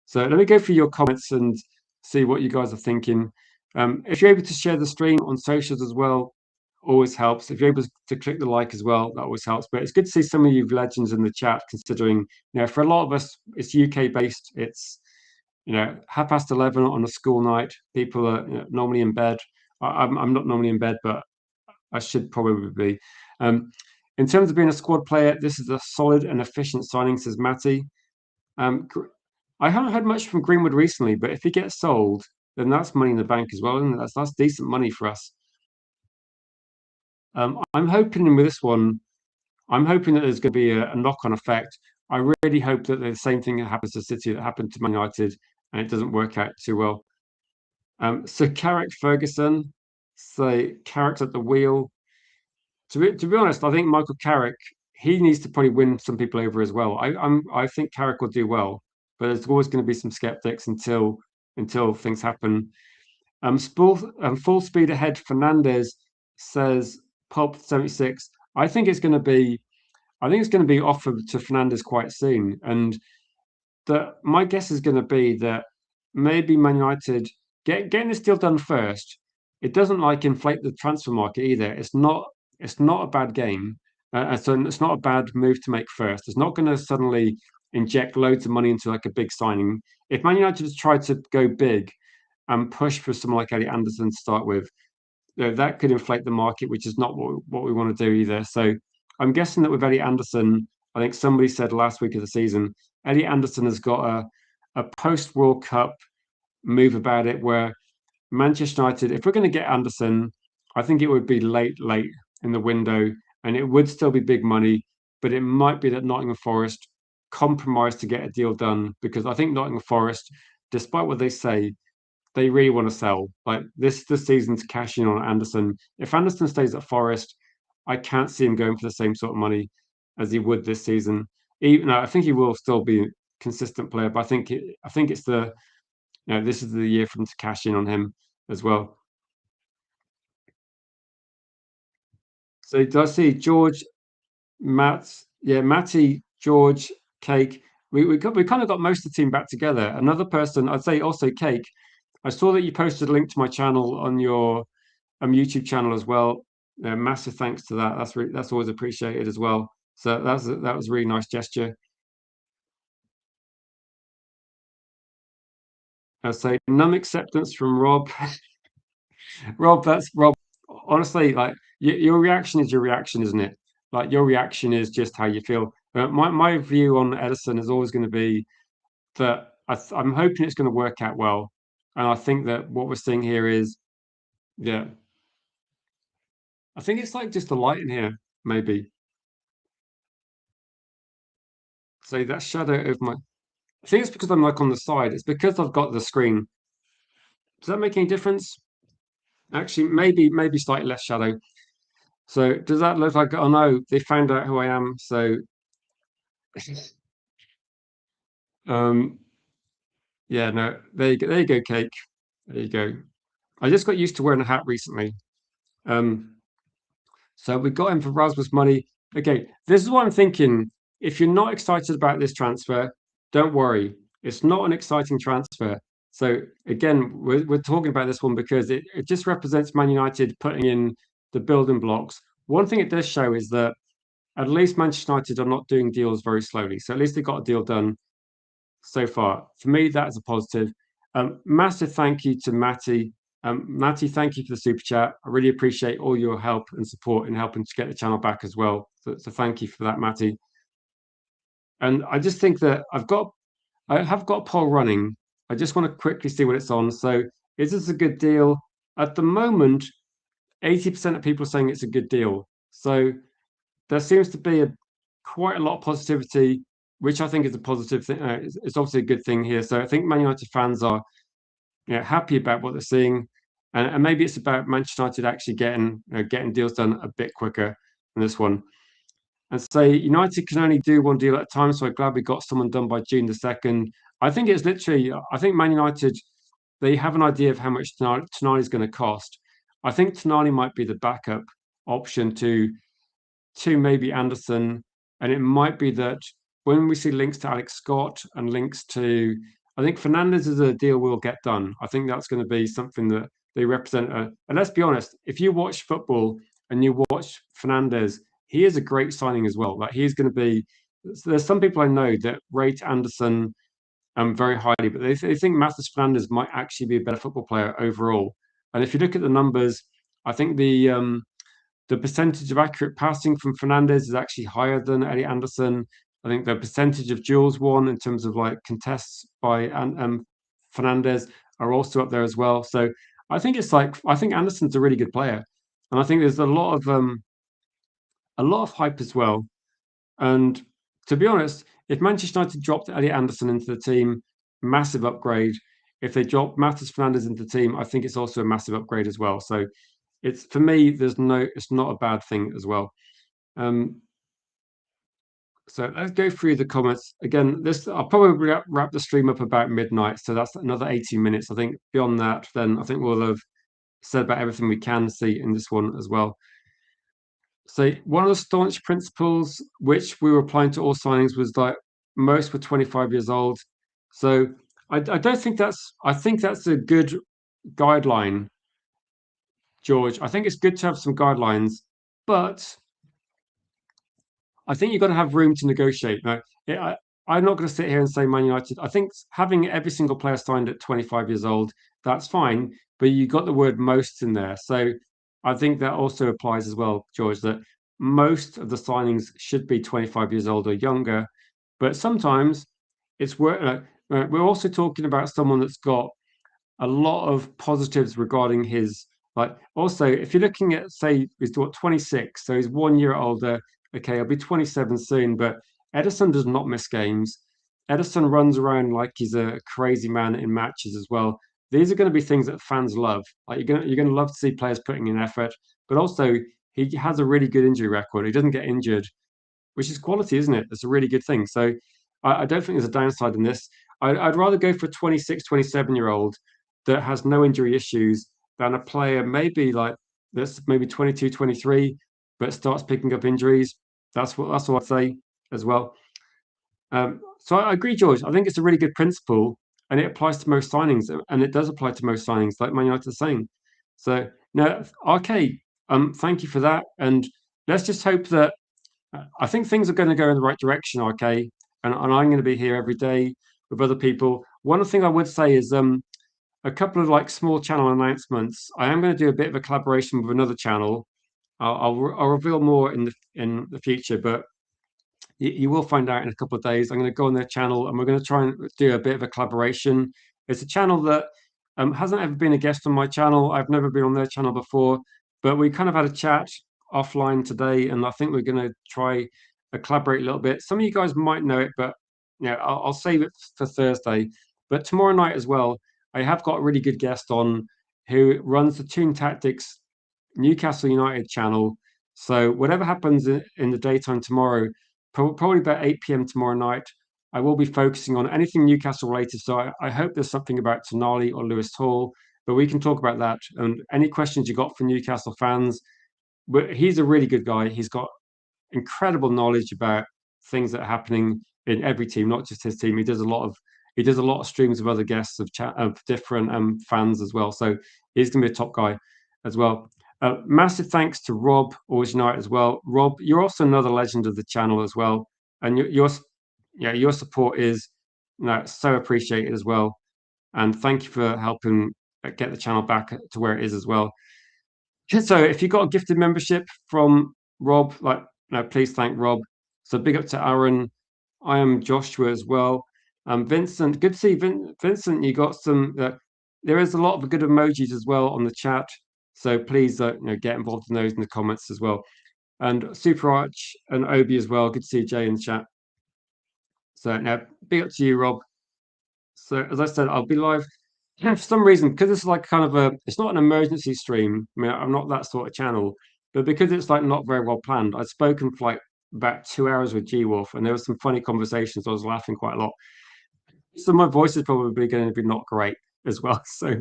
So let me go through your comments and see what you guys are thinking. If you're able to share the stream on socials as well, always helps. If you're able to click the like as well, that always helps. But it's good to see some of you legends in the chat, considering, for a lot of us, it's UK based. It's, 11:30 on a school night. People are normally in bed. I'm not normally in bed, but I should probably be. Um, in terms of being a squad player, this is a solid and efficient signing, says Matty. Um, I haven't had much from Greenwood recently, but if he gets sold, then that's money in the bank as well, and that's decent money for us. I'm hoping with this one, I'm hoping that there's going to be a knock-on effect. I really hope that the same thing that happens to City that happened to Man United, and it doesn't work out too well. So Carrick Ferguson, say Carrick's at the wheel. To be honest, I think Michael Carrick he needs to probably win some people over as well. I think Carrick will do well, but there's always going to be some skeptics until things happen. Full speed ahead. Fernandez says Pulp 76. I think it's going to be. I think it's going to be offered to Fernandez quite soon, and that my guess is going to be that maybe Man United getting this deal done first. It doesn't like inflate the transfer market either. It's not a bad game, so it's not a bad move to make first. It's not going to suddenly inject loads of money into like a big signing. If Man United has tried to go big and push for someone like Elliot Anderson to start with, that could inflate the market, which is not what we want to do either. So I'm guessing that with Elliot Anderson, I think somebody said last week of the season, Elliot Anderson has got a post World Cup move about it where Manchester United, if we're going to get Anderson, I think it would be late in the window, and it would still be big money, but it might be that Nottingham Forest compromise to get a deal done because I think Nottingham Forest, despite what they say, they really want to sell. Like this season to cash in on Anderson. If Anderson stays at Forest, I can't see him going for the same sort of money as he would this season. Even I think he will still be a consistent player, but I think it's this is the year for them to cash in on him as well. So do I see George, Matt, yeah, Matty, George, Cake. We kind of got most of the team back together. Another person, I'd say also Cake. I saw that you posted a link to my channel on your YouTube channel as well. Massive thanks to that. That's always appreciated as well. So that was a really nice gesture. I say none acceptance from Rob. Rob, that's Rob. Honestly, like your reaction is your reaction, isn't it? Like your reaction is just how you feel. My view on Ederson is always going to be that I'm hoping it's going to work out well, and I think that what we're seeing here is, yeah, I think it's like just the light in here, maybe. So that shadow of my, I think it's because I'm like on the side. It's because I've got the screen. Does that make any difference? Actually, maybe slightly less shadow. So does that look like? Oh no, they found out who I am. So um, yeah, no, there you go, Cake. There you go. I just got used to wearing a hat recently. Um, so we got him for Rasmus money. Okay, this is what I'm thinking. If you're not excited about this transfer, don't worry. It's not an exciting transfer. So again, we're talking about this one because it just represents Man United putting in the building blocks. One thing it does show is that at least Manchester United are not doing deals very slowly. So at least they got a deal done so far. For me, that is a positive. Massive thank you to Matty. Matty, thank you for the super chat. I really appreciate all your help and support in helping to get the channel back as well. So thank you for that, Matty. And I just think that I have got a poll running. I just want to quickly see what it's on. So is this a good deal? At the moment, 80% of people are saying it's a good deal. So there seems to be quite a lot of positivity, which I think is a positive thing. It's obviously a good thing here. So I think Man United fans are, happy about what they're seeing, and maybe it's about Manchester United actually getting deals done a bit quicker than this one. And say United can only do one deal at a time, so I'm glad we got someone done by June the 2nd. I think it's literally, I think Man United, they have an idea of how much Tonali is going to cost. I think Tonali might be the backup option to maybe Anderson, and it might be that when we see links to Alex Scott and links to, I think Fernandez is a deal will get done. I think that's going to be something that they represent. And let's be honest, if you watch football and you watch Fernandez, he is a great signing as well. Like he's going to be. There's some people I know that rate Anderson very highly, but they think Matheus Fernandez might actually be a better football player overall. And if you look at the numbers, I think the percentage of accurate passing from Fernandez is actually higher than Elliot Anderson. I think the percentage of duels won in terms of like contests by Fernandez are also up there as well. So I think Anderson's a really good player, and I think there's a lot of hype as well. And to be honest, if Manchester United dropped Elliot Anderson into the team, massive upgrade. If they drop Matheus Fernandez into the team, I think it's also a massive upgrade as well. So it's for me, it's not a bad thing as well. Um, so let's go through the comments again. I'll probably wrap the stream up about midnight, so that's another 18 minutes. I think beyond that, then I think we'll have said about everything we can see in this one as well. So one of the staunch principles which we were applying to all signings was like most were 25 years old. So I don't think I think that's a good guideline, George. I think it's good to have some guidelines, but I think you've got to have room to negotiate. Now, I'm not going to sit here and say Man United. I think having every single player signed at 25 years old, that's fine, but you got the word most in there. So I think that also applies as well, George, that most of the signings should be 25 years old or younger. But sometimes it's worth. We're also talking about someone that's got a lot of positives regarding his like also if you're looking at say he's what 26, so he's 1 year older. Okay, I'll be 27 soon, but Ederson does not miss games. Ederson runs around like he's a crazy man in matches as well. These are going to be things that fans love. Like you're going to love to see players putting in effort, but also he has a really good injury record. He doesn't get injured, which is quality, isn't it? It's a really good thing. So I don't think there's a downside in this. I'd rather go for a 26, 27-year-old that has no injury issues than a player maybe like that's maybe 22, 23, but starts picking up injuries. That's what I'd say as well. So I agree, George. I think it's a really good principle, and it applies to most signings, and it does apply to most signings, like Man United are saying. So no, okay. Thank you for that, and let's just hope that I think things are going to go in the right direction, RK, and I'm going to be here every day with other people. One thing I would say is a couple of like small channel announcements. I am going to do a bit of a collaboration with another channel. I'll reveal more in the future, but you will find out in a couple of days. I'm going to go on their channel and we're going to try and do a bit of a collaboration. It's a channel that hasn't ever been a guest on my channel. I've never been on their channel before, but we kind of had a chat offline today, and I think we're going to try to collaborate a little bit. Some of you guys might know it, but yeah, I'll save it for Thursday. But tomorrow night as well, I have got a really good guest on who runs the Toon Tactics Newcastle United channel. So whatever happens in the daytime tomorrow, probably about 8 p.m. tomorrow night, I will be focusing on anything Newcastle related. So I hope there's something about Tonali or Lewis Hall, but we can talk about that. And any questions you got for Newcastle fans, but he's a really good guy. He's got incredible knowledge about things that are happening in every team, not just his team. He does a lot of streams of other guests of different fans as well. So he's going to be a top guy as well. Massive thanks to Rob, Always United as well. Rob, you're also another legend of the channel as well, and your support is so appreciated as well. And thank you for helping get the channel back to where it is as well. So if you got a gifted membership from Rob, please thank Rob. So big up to Aaron. I am Joshua as well. Vincent, good to see Vincent. You got some. There is a lot of good emojis as well on the chat. So please, get involved in those in the comments as well. And Super Arch and Obi as well. Good to see Jay in the chat. So now, big up to you, Rob. So as I said, I'll be live. Yeah, for some reason, because it's like kind of it's not an emergency stream. I mean, I'm not that sort of channel, but because it's like not very well planned, I'd spoken for like about 2 hours with G Wolf, and there was some funny conversations. I was laughing quite a lot. So my voice is probably going to be not great as well. So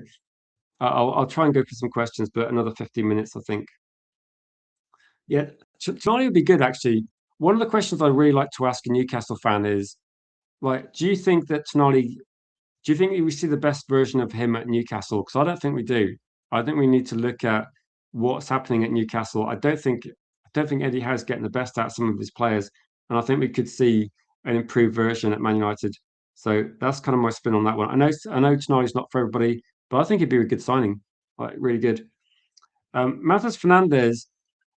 I'll try and go for some questions, but another 15 minutes, I think. Yeah, tonight would be good actually. One of the questions I really like to ask a Newcastle fan is, like, do you think we see the best version of him at Newcastle? Because I don't think we do. I think we need to look at what's happening at Newcastle. I don't think Eddie Howe's getting the best out of some of his players, and I think we could see an improved version at Man United. So that's kind of my spin on that one. I know tonight's not for everybody, but I think it'd be a good signing, like really good. Matheus Fernandes.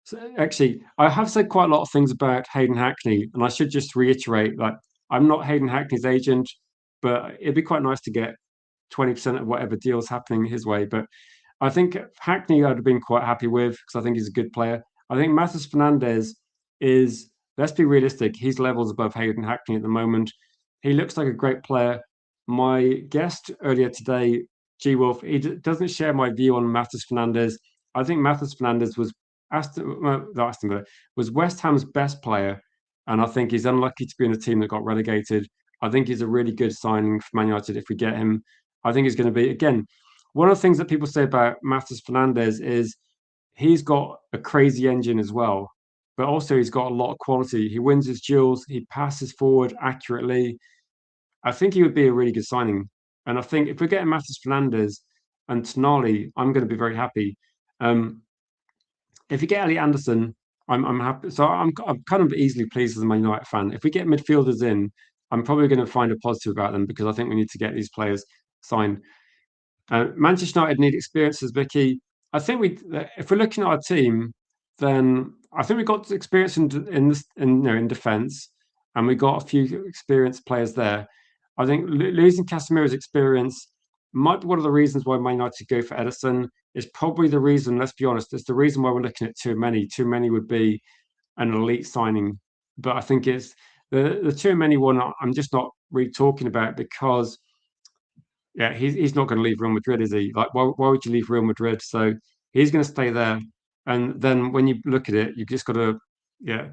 So actually, I have said quite a lot of things about Hayden Hackney, and I should just reiterate, like, I'm not Hayden Hackney's agent, but it'd be quite nice to get 20% of whatever deal's happening his way. But I think Hackney I'd have been quite happy with because I think he's a good player. I think Matheus Fernandes is, let's be realistic, he's levels above Hayden Hackney at the moment. He looks like a great player. My guest earlier today, G Wolf, he doesn't share my view on Matheus Fernandes. I think Matheus Fernandes was was West Ham's best player, and I think he's unlucky to be in a team that got relegated. I think he's a really good signing for Man United if we get him. I think he's going to be, again, one of the things that people say about Matheus Fernandes is he's got a crazy engine as well, but also he's got a lot of quality. He wins his duels, he passes forward accurately. I think he would be a really good signing. And I think if we're getting Matheus Fernandes and Tonali, I'm going to be very happy. If you get Elliot Anderson, I'm happy. So I'm kind of easily pleased as a Man United fan. If we get midfielders in, I'm probably going to find a positive about them because I think we need to get these players signed. Manchester United need experience, as Vicky. I think if we're looking at our team, then I think we've got experience in defence, and we got a few experienced players there. I think losing Casemiro's experience might be one of the reasons why Man United go for Ederson. Is probably the reason. Let's be honest, it's the reason why we're looking at too many. Too many would be an elite signing, but I think it's the too many one. I'm just not really talking about because yeah, he's not going to leave Real Madrid, is he? Like, why would you leave Real Madrid? So he's going to stay there. And then when you look at it, you've just got to, yeah.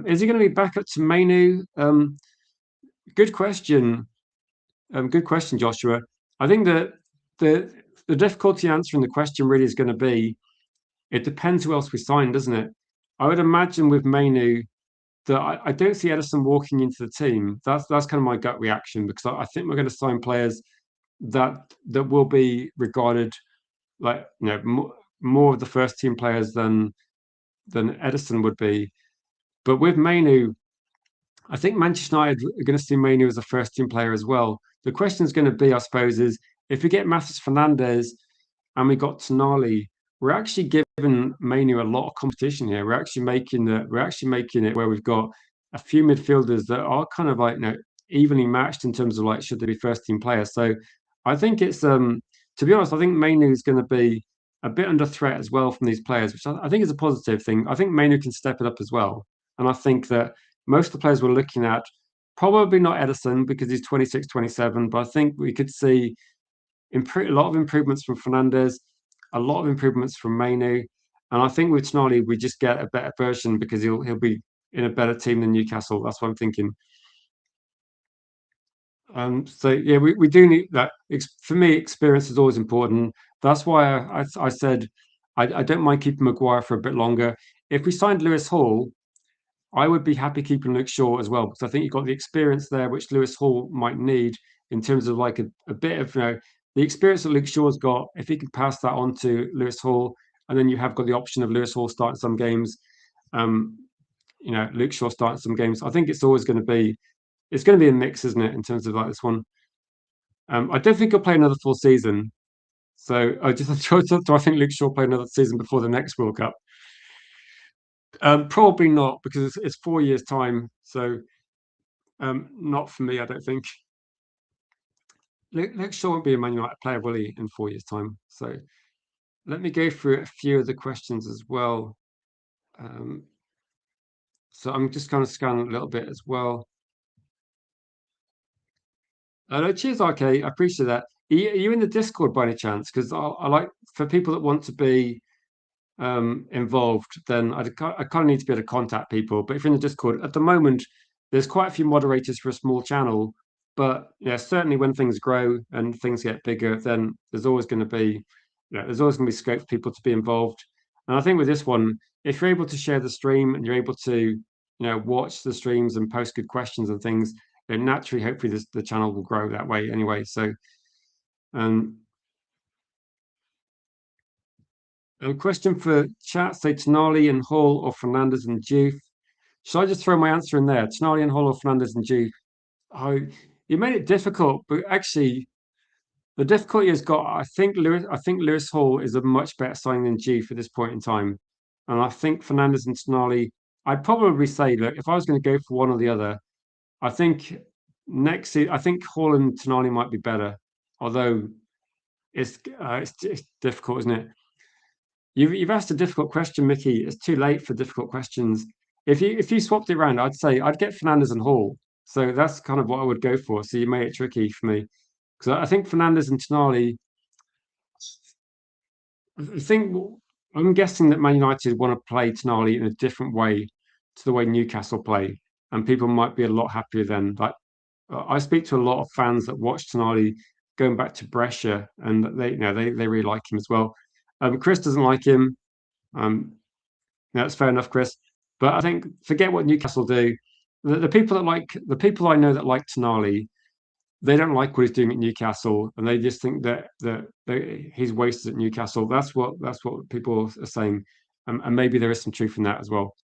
Is he going to be back up to Mainu? Good question. Good question, Joshua. I think that the difficulty answering the question really is going to be it depends who else we sign, doesn't it? I would imagine with Mainu that I don't see Ederson walking into the team. That's kind of my gut reaction because I think we're going to sign players that will be regarded like more of the first team players than Ederson would be. But with Mainu, I think Manchester United are going to see Mainu as a first team player as well. The question is going to be, I suppose, is if we get Matheus Fernandes and we got Tonali, we're actually giving Mainu a lot of competition here. We're actually making it where we've got a few midfielders that are kind of like evenly matched in terms of like should they be first team players. So I think it's to be honest, I think Mainu is going to be a bit under threat as well from these players, which I think is a positive thing. I think Mainu can step it up as well. And I think that most of the players we're looking at, probably not Ederson because he's 26, 27, but I think we could see a lot of improvements from Fernandes, a lot of improvements from Mainu. And I think with Tonali, we just get a better version because he'll be in a better team than Newcastle. That's what I'm thinking. So yeah, we do need that. For me, experience is always important. That's why I said I don't mind keeping Maguire for a bit longer. If we signed Lewis Hall, I would be happy keeping Luke Shaw as well because I think you've got the experience there which Lewis Hall might need in terms of like a bit of the experience that Luke Shaw's got. If he can pass that on to Lewis Hall, and then you have got the option of Lewis Hall starting some games, um, Luke Shaw starting some games. I think it's going to be a mix, isn't it, in terms of like this one. I don't think he'll play another full season. So I just do I think Luke Shaw play another season before the next World Cup? Probably not because it's 4 years time. So not for me, I don't think. Luke Shaw won't be a Man United player, will he, in 4 years' time? So let me go through a few of the questions as well. So I'm just kind of scanning a little bit as well. Cheers, RK. I appreciate that. Are you in the Discord by any chance? Because I like for people that want to be involved, then I kind of need to be able to contact people. But if you're in the Discord at the moment, there's quite a few moderators for a small channel. But yeah, certainly when things grow and things get bigger, then there's always going to be scope for people to be involved. And I think with this one, if you're able to share the stream and you're able to watch the streams and post good questions and things, then naturally, hopefully, the channel will grow that way anyway. So, um, a question for chat: say Tonali and Hall or Fernandes and Juve. Should I just throw my answer in there? Tonali and Hall or Fernandes and Juve? Oh, you made it difficult, but actually, the difficulty has got. I think Lewis Hall is a much better signing than Juve at this point in time, and I think Fernandes and Tonali. I'd probably say, look, if I was going to go for one or the other, I think I think Hall and Tonali might be better, although it's difficult, isn't it? You've asked a difficult question, Mickey. It's too late for difficult questions. If you swapped it around, I'd say I'd get Fernandes and Hall. So that's kind of what I would go for. So you made it tricky for me because I think Fernandes and Tonali. I think I'm guessing that Man United want to play Tonali in a different way to the way Newcastle play, and people might be a lot happier then. Like I speak to a lot of fans that watch Tonali going back to Brescia, and they really like him as well. Chris doesn't like him. Um, that's fair enough, Chris. But I think forget what Newcastle do. The people I know that like Tonali, they don't like what he's doing at Newcastle, and they just think that he's wasted at Newcastle. That's what people are saying, and maybe there is some truth in that as well.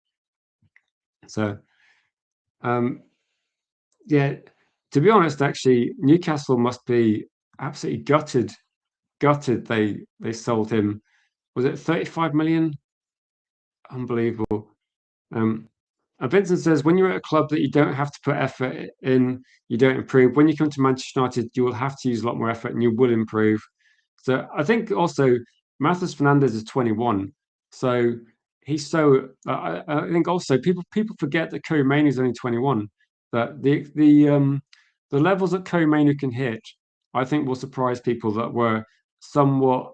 So, um, yeah, to be honest, actually, Newcastle must be absolutely gutted. They sold him. Was it 35 million? Unbelievable. Um, and Vincent says, when you're at a club that you don't have to put effort in, you don't improve. When you come to Manchester United, you will have to use a lot more effort and you will improve. So I think also Matheus Fernandes is 21. So he's so I think also people forget that Kobe Mainoo is only 21. That the levels that Kobe Mainoo can hit, I think will surprise people that were somewhat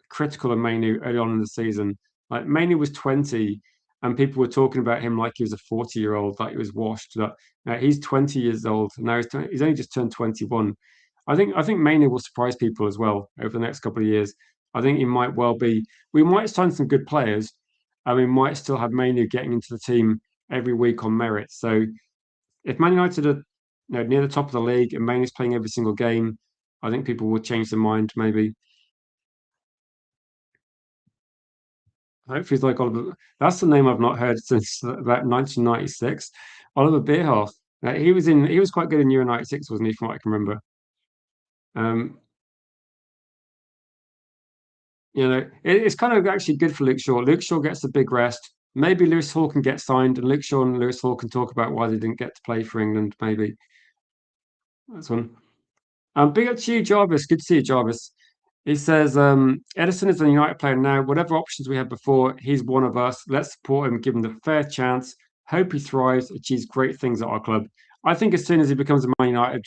critical of Mainoo early on in the season. Like Mainoo was 20 and people were talking about him like he was a 40-year-old, like he was washed. But he's 20 years old, and now he's only just turned 21. I think Maynard will surprise people as well over the next couple of years. I think he might well be. We might sign some good players, might still have Manu getting into the team every week on merit. So if Man United are near the top of the league and Manu's playing every single game, I think people will change their mind maybe. Hopefully, it's like Oliver. That's the name I've not heard since about 1996. Oliver Bierhoff. He was quite good in Euro 96, wasn't he, from what I can remember? Um, it's kind of actually good for Luke Shaw. Luke Shaw gets a big rest. Maybe Lewis Hall can get signed, and Luke Shaw and Lewis Hall can talk about why they didn't get to play for England. Maybe that's one. Big up to you, Jarvis. Good to see you, Jarvis. He says, Ederson is a United player now. Whatever options we had before, he's one of us. Let's support him, give him the fair chance. Hope he thrives, achieves great things at our club. I think as soon as he becomes a Man United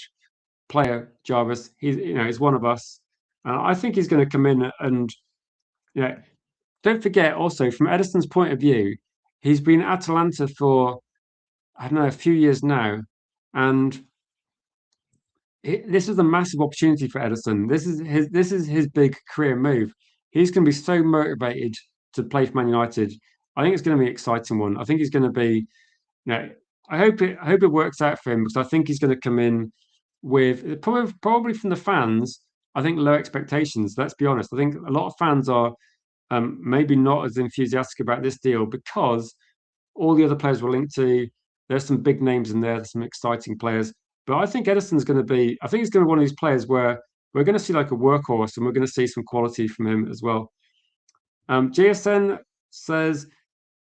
player, Jarvis, he's one of us. I think he's going to come in and you know, don't forget also from Ederson's point of view, he's been at Atalanta for I don't know a few years now, and this is a massive opportunity for Ederson. This is his big career move. He's going to be so motivated to play for Man United. I think it's going to be an exciting one. I think he's going to be, you know, I hope it works out for him because I think he's going to come in with probably from the fans. I think low expectations. Let's be honest. I think a lot of fans are maybe not as enthusiastic about this deal because all the other players we're linked to. There's some big names in there. There's some exciting players. But I think Ederson's going to be. I think he's going to be one of these players where we're going to see like a workhorse, and we're going to see some quality from him as well. GSN says,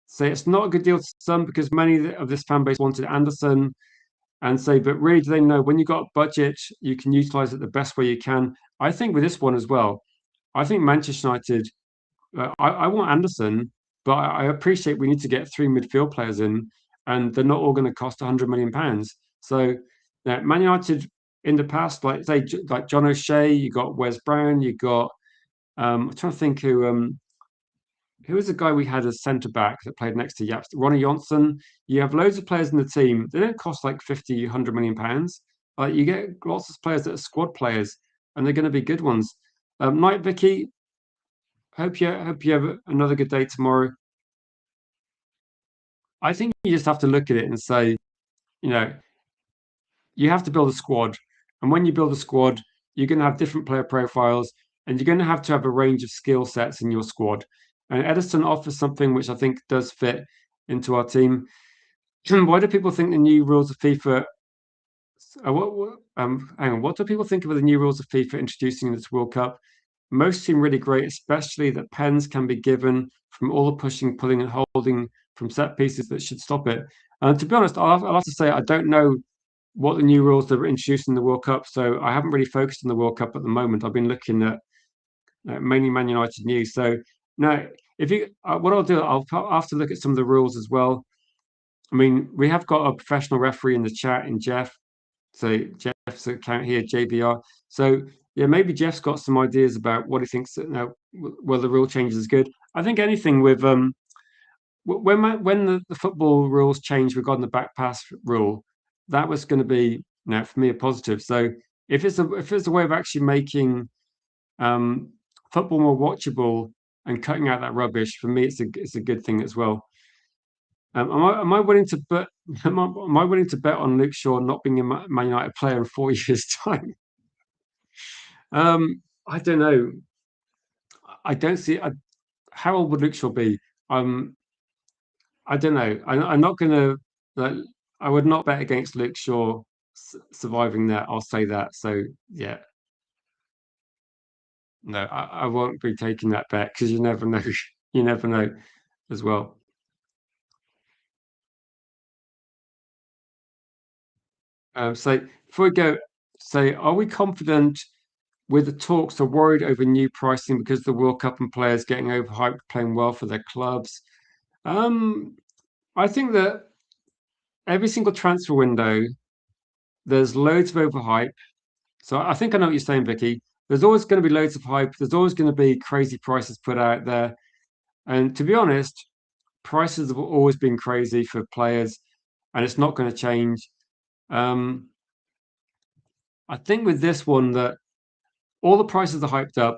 say it's not a good deal to some because many of this fan base wanted Anderson, and say, but really, do they know when you got a budget, you can utilize it the best way you can? I think with this one as well. I think Manchester United I want Anderson, but I appreciate we need to get three midfield players in, and they're not all going to cost £100 million. So, Man United in the past, like say, like John O'Shea, you got Wes Brown, you got I'm trying to think who was the guy we had as centre back that played next to Yaps, Ronnie Johnson. You have loads of players in the team. They don't cost like 50, £100 million. Like you get lots of players that are squad players, and they're going to be good ones. Night Vicky, hope you have another good day tomorrow. I think you just have to look at it and say, you know, you have to build a squad. And when you build a squad, you're going to have different player profiles and you're going to have a range of skill sets in your squad. And Ederson offers something which I think does fit into our team. Why do people think the new rules of FIFA? Hang on. What do people think of the new rules of FIFA introducing in this World Cup? Most seem really great, especially that pens can be given from all the pushing, pulling, and holding from set pieces that should stop it. And to be honest, I'll have to say I don't know what the new rules that were introduced in the World Cup, so I haven't really focused on the World Cup at the moment. I've been looking at mainly Man United news. So no, if you what I'll do, I'll have to look at some of the rules as well. I mean, we have got a professional referee in the chat in Jeff. So Jeff's account here, JBR. So yeah, maybe Jeff's got some ideas about what he thinks. Well, the rule changes is good. I think anything with when the football rules changed regarding the back pass rule, that was going to be for me a positive. So if it's a way of actually making football more watchable and cutting out that rubbish, for me it's a good thing as well. Am I willing to bet? Am I willing to bet on Luke Shaw not being a Man United player in 4 years' time? I don't know. I don't see. How old would Luke Shaw be? I don't know. I'm not going to. Like, I would not bet against Luke Shaw surviving that. I'll say that. So yeah, no, I won't be taking that bet because you never know. You never know as well. So before we go, say, are we confident with the talks are worried over new pricing because the World Cup and players getting overhyped, playing well for their clubs? Um, I think that every single transfer window, there's loads of overhype. So I think I know what you're saying, Vicky. There's always going to be loads of hype. There's always going to be crazy prices put out there. And to be honest, prices have always been crazy for players, and it's not going to change. Um, I think with this one that all the prices are hyped up,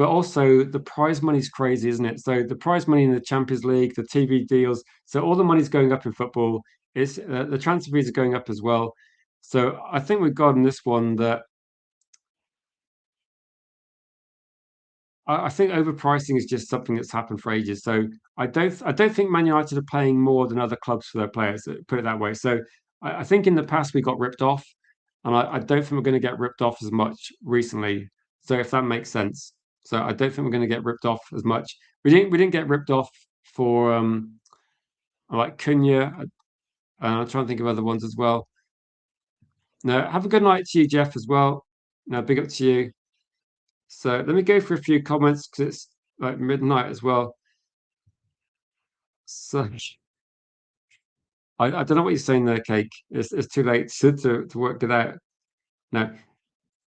but also the prize money is crazy, isn't it? So the prize money in the Champions League, the TV deals, so all the money's going up in football. It's the transfer fees are going up as well. So I think we've got in this one that I think overpricing is just something that's happened for ages. So I don't think Man United are paying more than other clubs for their players. Put it that way. So I think in the past we got ripped off, and I don't think we're going to get ripped off as much recently. So if that makes sense. So I don't think we're going to get ripped off as much. We didn't get ripped off for like Cunha. I'm trying to think of other ones as well. No, have a good night to you, Jeff, as well. No, big up to you. So let me go for a few comments because it's like midnight as well. So I don't know what you're saying there, Cake. It's too late to work it out. No.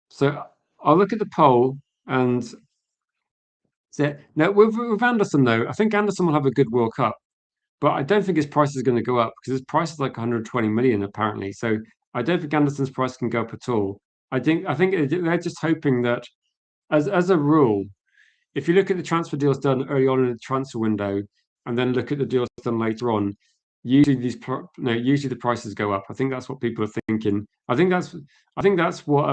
So I'll look at the poll and say no with Anderson though, I think Anderson will have a good World Cup, but I don't think his price is going to go up because his price is like 120 million apparently. So I don't think Anderson's price can go up at all. I think they're just hoping that as a rule, if you look at the transfer deals done early on in the transfer window and then look at the deals done later on, usually usually the prices go up. I think that's what people are thinking. I think that's what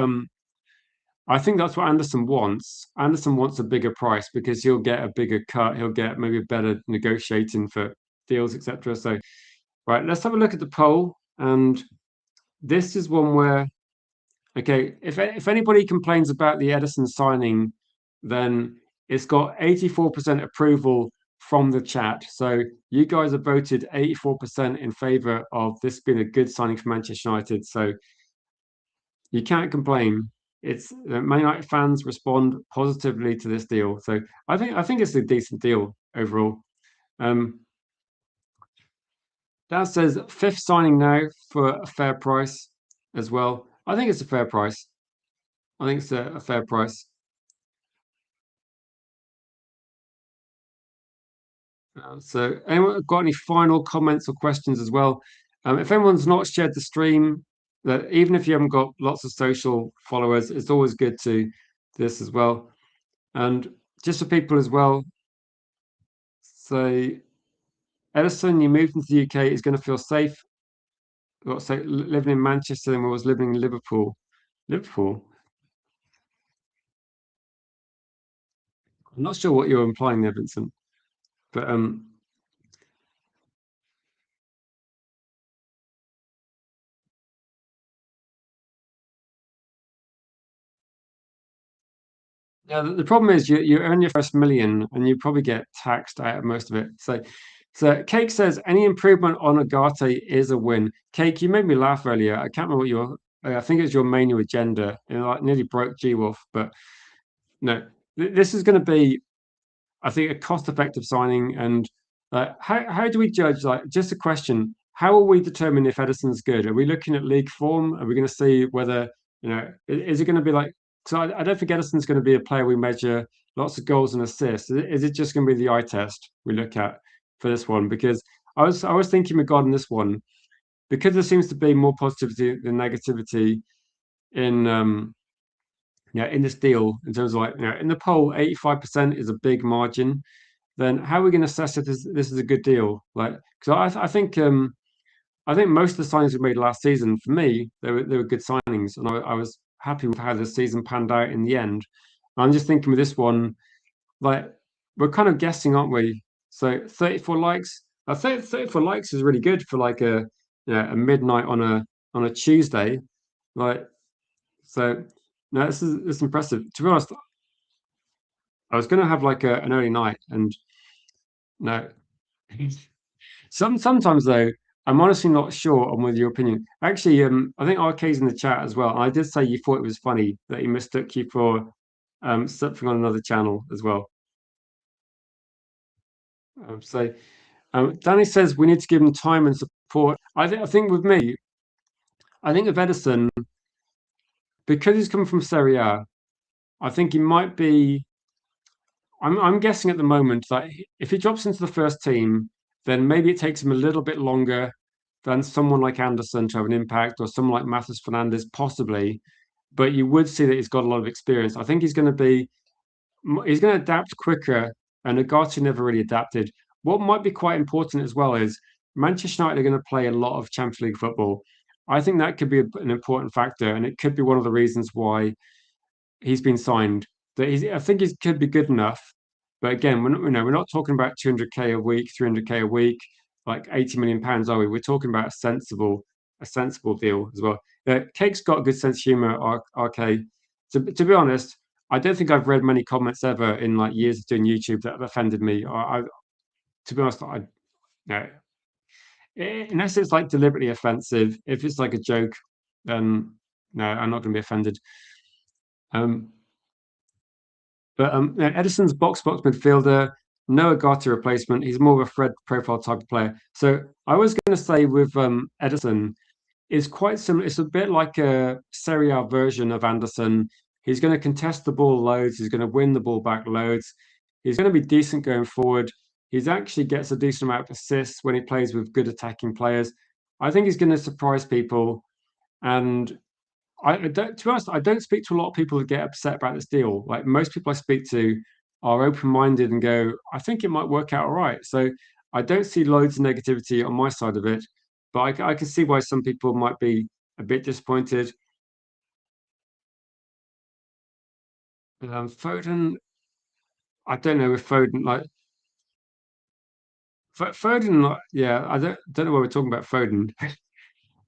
Anderson wants. Anderson wants a bigger price because he'll get a bigger cut. He'll get maybe better negotiating for deals, etc. So, right, let's have a look at the poll. And this is one where, okay, if anybody complains about the Ederson signing, then it's got 84% approval from the chat. So you guys have voted 84% in favour of this being a good signing for Manchester United. So you can't complain. It's Man United fans respond positively to this deal. So I think it's a decent deal overall. Um, Dan says fifth signing now for a fair price as well. I think it's a fair price. I think it's a fair price. So, anyone got any final comments or questions as well? If anyone's not shared the stream, that even if you haven't got lots of social followers, it's always good to do this as well. And just for people as well, so Ederson, you moved into the UK, is going to feel safe. Got say living in Manchester than was living in Liverpool. Liverpool. I'm not sure what you're implying there, Vincent, but yeah, the problem is you earn your first million and you probably get taxed out of most of it. So Cake says any improvement on Agate is a win. Cake, you made me laugh earlier. I can't remember what your I think it's your menu agenda. Like nearly broke G Wolf, but no, this is going to be I think a cost-effective signing. And how do we judge? Like, just a question: how will we determine if Edison's good? Are we looking at league form? Are we going to see whether is it going to be like? So I don't think Edison's going to be a player we measure lots of goals and assists. Is it just going to be the eye test we look at for this one? Because I was thinking regarding this one because there seems to be more positivity than negativity in in this deal in terms of like in the poll 85% is a big margin, then how are we going to assess if this is a good deal? Like, because I think most of the signings we made last season, for me, they were good signings, and I was happy with how the season panned out in the end. I'm just thinking with this one, like we're kind of guessing, aren't we? So 34 likes. I think 34 likes is really good for like a midnight on a Tuesday. Like so, no, this is impressive. To be honest, I was going to have like an early night, and no. Sometimes though, I'm honestly not sure on with your opinion. Actually, I think RK's in the chat as well. And I did say you thought it was funny that he mistook you for something on another channel as well. So Danny says we need to give him time and support. I think with me, I think with Edison, because he's coming from Serie A, I think he might be. I'm guessing at the moment that if he drops into the first team, then maybe it takes him a little bit longer than someone like Anderson to have an impact, or someone like Matheus Fernandes, possibly. But you would see that he's got a lot of experience. I think he's going to be he's going to adapt quicker, and Ugarte never really adapted. What might be quite important as well is Manchester United are going to play a lot of Champions League football. I think that could be an important factor, and it could be one of the reasons why he's been signed. That I think he could be good enough, but again, we're not talking about 200k a week, 300k a week, like 80 million pounds, are we? We're talking about a sensible deal as well. Cake's got a good sense of humor. RK. To be honest, I don't think I've read many comments ever in like years of doing YouTube that have offended me. To be honest, no, unless it's like deliberately offensive. If it's like a joke, then no, I'm not going to be offended. Um, But Ederson's box midfielder, no Agati replacement. He's more of a Fred profile type of player. So I was going to say with Ederson, is quite similar. It's a bit like a Serie A version of Anderson. He's going to contest the ball loads. He's going to win the ball back loads. He's going to be decent going forward. He's actually gets a decent amount of assists when he plays with good attacking players. I think he's going to surprise people. And I don't, to be honest, I don't speak to a lot of people that get upset about this deal. Like most people I speak to are open-minded and go, I think it might work out all right. So I don't see loads of negativity on my side of it, but I can see why some people might be a bit disappointed. Foden, I don't know if Foden Foden, yeah, I don't know why we're talking about Foden.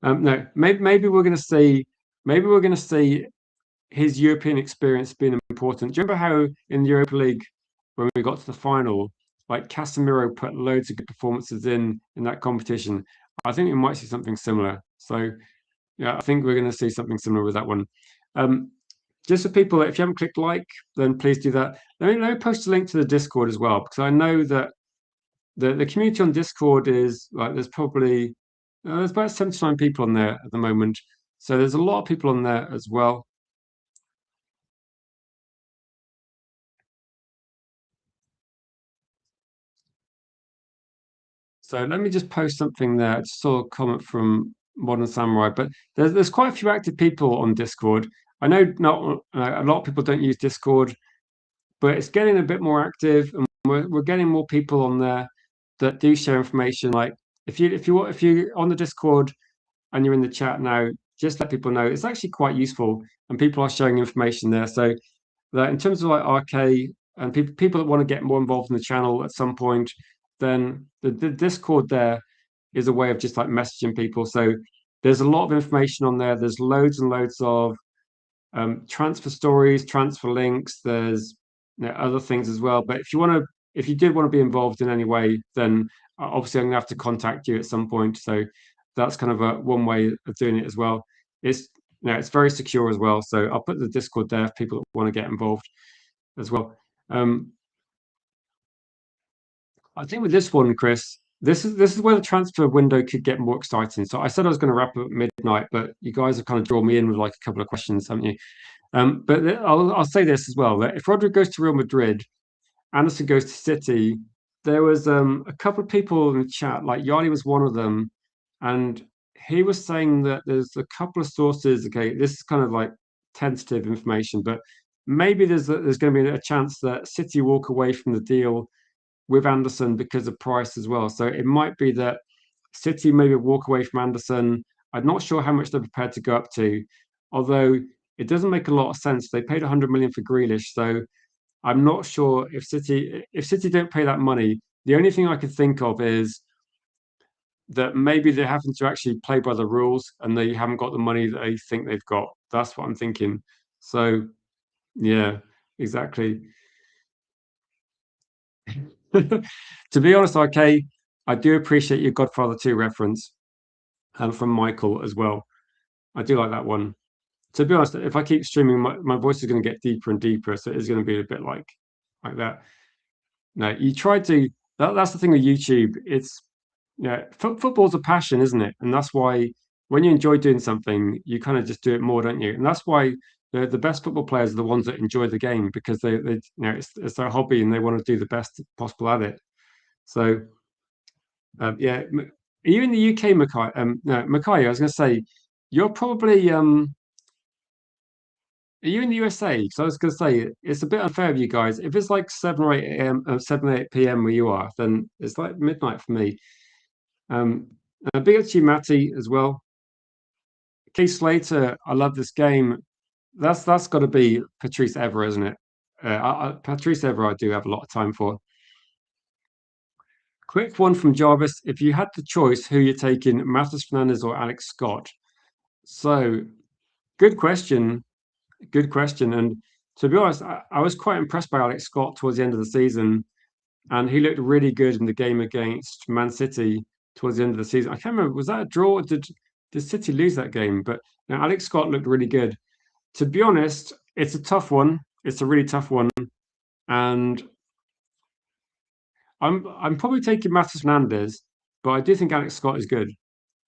No, maybe we're going to see his European experience being important. Do you remember how in the Europa League when we got to the final, like Casemiro put loads of good performances in that competition? I think we might see something similar. So yeah, I think we're going to see something similar with that one. Um, just for people, if you haven't clicked like, then please do that. Let me post a link to the Discord as well, because I know that the community on Discord is like there's about 79 people on there at the moment. So there's a lot of people on there as well. So let me just post something there. I just saw a comment from Modern Samurai, but there's quite a few active people on Discord. I know not a lot of people don't use Discord, but it's getting a bit more active, and we're getting more people on there that do share information. Like if you on the Discord and you're in the chat now, just let people know it's actually quite useful, and people are sharing information there. So that in terms of like RK and people that want to get more involved in the channel at some point, then the Discord there is a way of just like messaging people. So there's a lot of information on there. There's loads and loads of transfer stories, transfer links. There's other things as well. But if you did want to be involved in any way, then obviously I'm gonna have to contact you at some point. So that's kind of one way of doing it as well. It's it's very secure as well. So I'll put the Discord there if people want to get involved as well. Um, I think with this one, Chris, this is where the transfer window could get more exciting. So I said I was going to wrap up at midnight, but you guys have kind of drawn me in with like a couple of questions, haven't you? But I'll say this as well: that if Rodri goes to Real Madrid, Anderson goes to City, there was a couple of people in the chat, like Yardi was one of them, and he was saying that there's a couple of sources. Okay, this is kind of like tentative information, but maybe there's going to be a chance that City walk away from the deal with Anderson because of price as well. So it might be that City maybe walk away from Anderson. I'm not sure how much they're prepared to go up to, although it doesn't make a lot of sense. They paid 100 million for Grealish, so I'm not sure if City don't pay that money. The only thing I could think of is that maybe they're having to actually play by the rules and they haven't got the money that they think they've got. That's what I'm thinking. So yeah, exactly. To be honest, RK, I do appreciate your Godfather 2 reference from Michael as well. I do like that one. To be honest, if I keep streaming, my voice is going to get deeper and deeper, so it's going to be a bit like that. No, you try to. That's the thing with YouTube. It's football's a passion, isn't it? And that's why when you enjoy doing something, you kind of just do it more, don't you? And that's why the best football players are the ones that enjoy the game because they it's their hobby and they want to do the best possible at it. So yeah, are you in the UK, Mackay? No, Mackay, I was going to say you're probably Are you in the USA? Because I was going to say it's a bit unfair of you guys. If it's like 7 or 8 a.m., 7 or 8 p.m. where you are, then it's like midnight for me. Um, big up to you, Matty, as well. Keith Slater, I love this game. That's got to be Patrice Evra, isn't it? Patrice Evra, I do have a lot of time for. Quick one from Jarvis. If you had the choice, who you're taking, Matheus Fernandes or Alex Scott? So, good question. Good question. And to be honest, I was quite impressed by Alex Scott towards the end of the season, and he looked really good in the game against Man City towards the end of the season. I can't remember, was that a draw? Or did City lose that game? But Alex Scott looked really good. To be honest, it's a tough one. It's a really tough one, and I'm probably taking Matheus Fernandes, but I do think Alex Scott is good,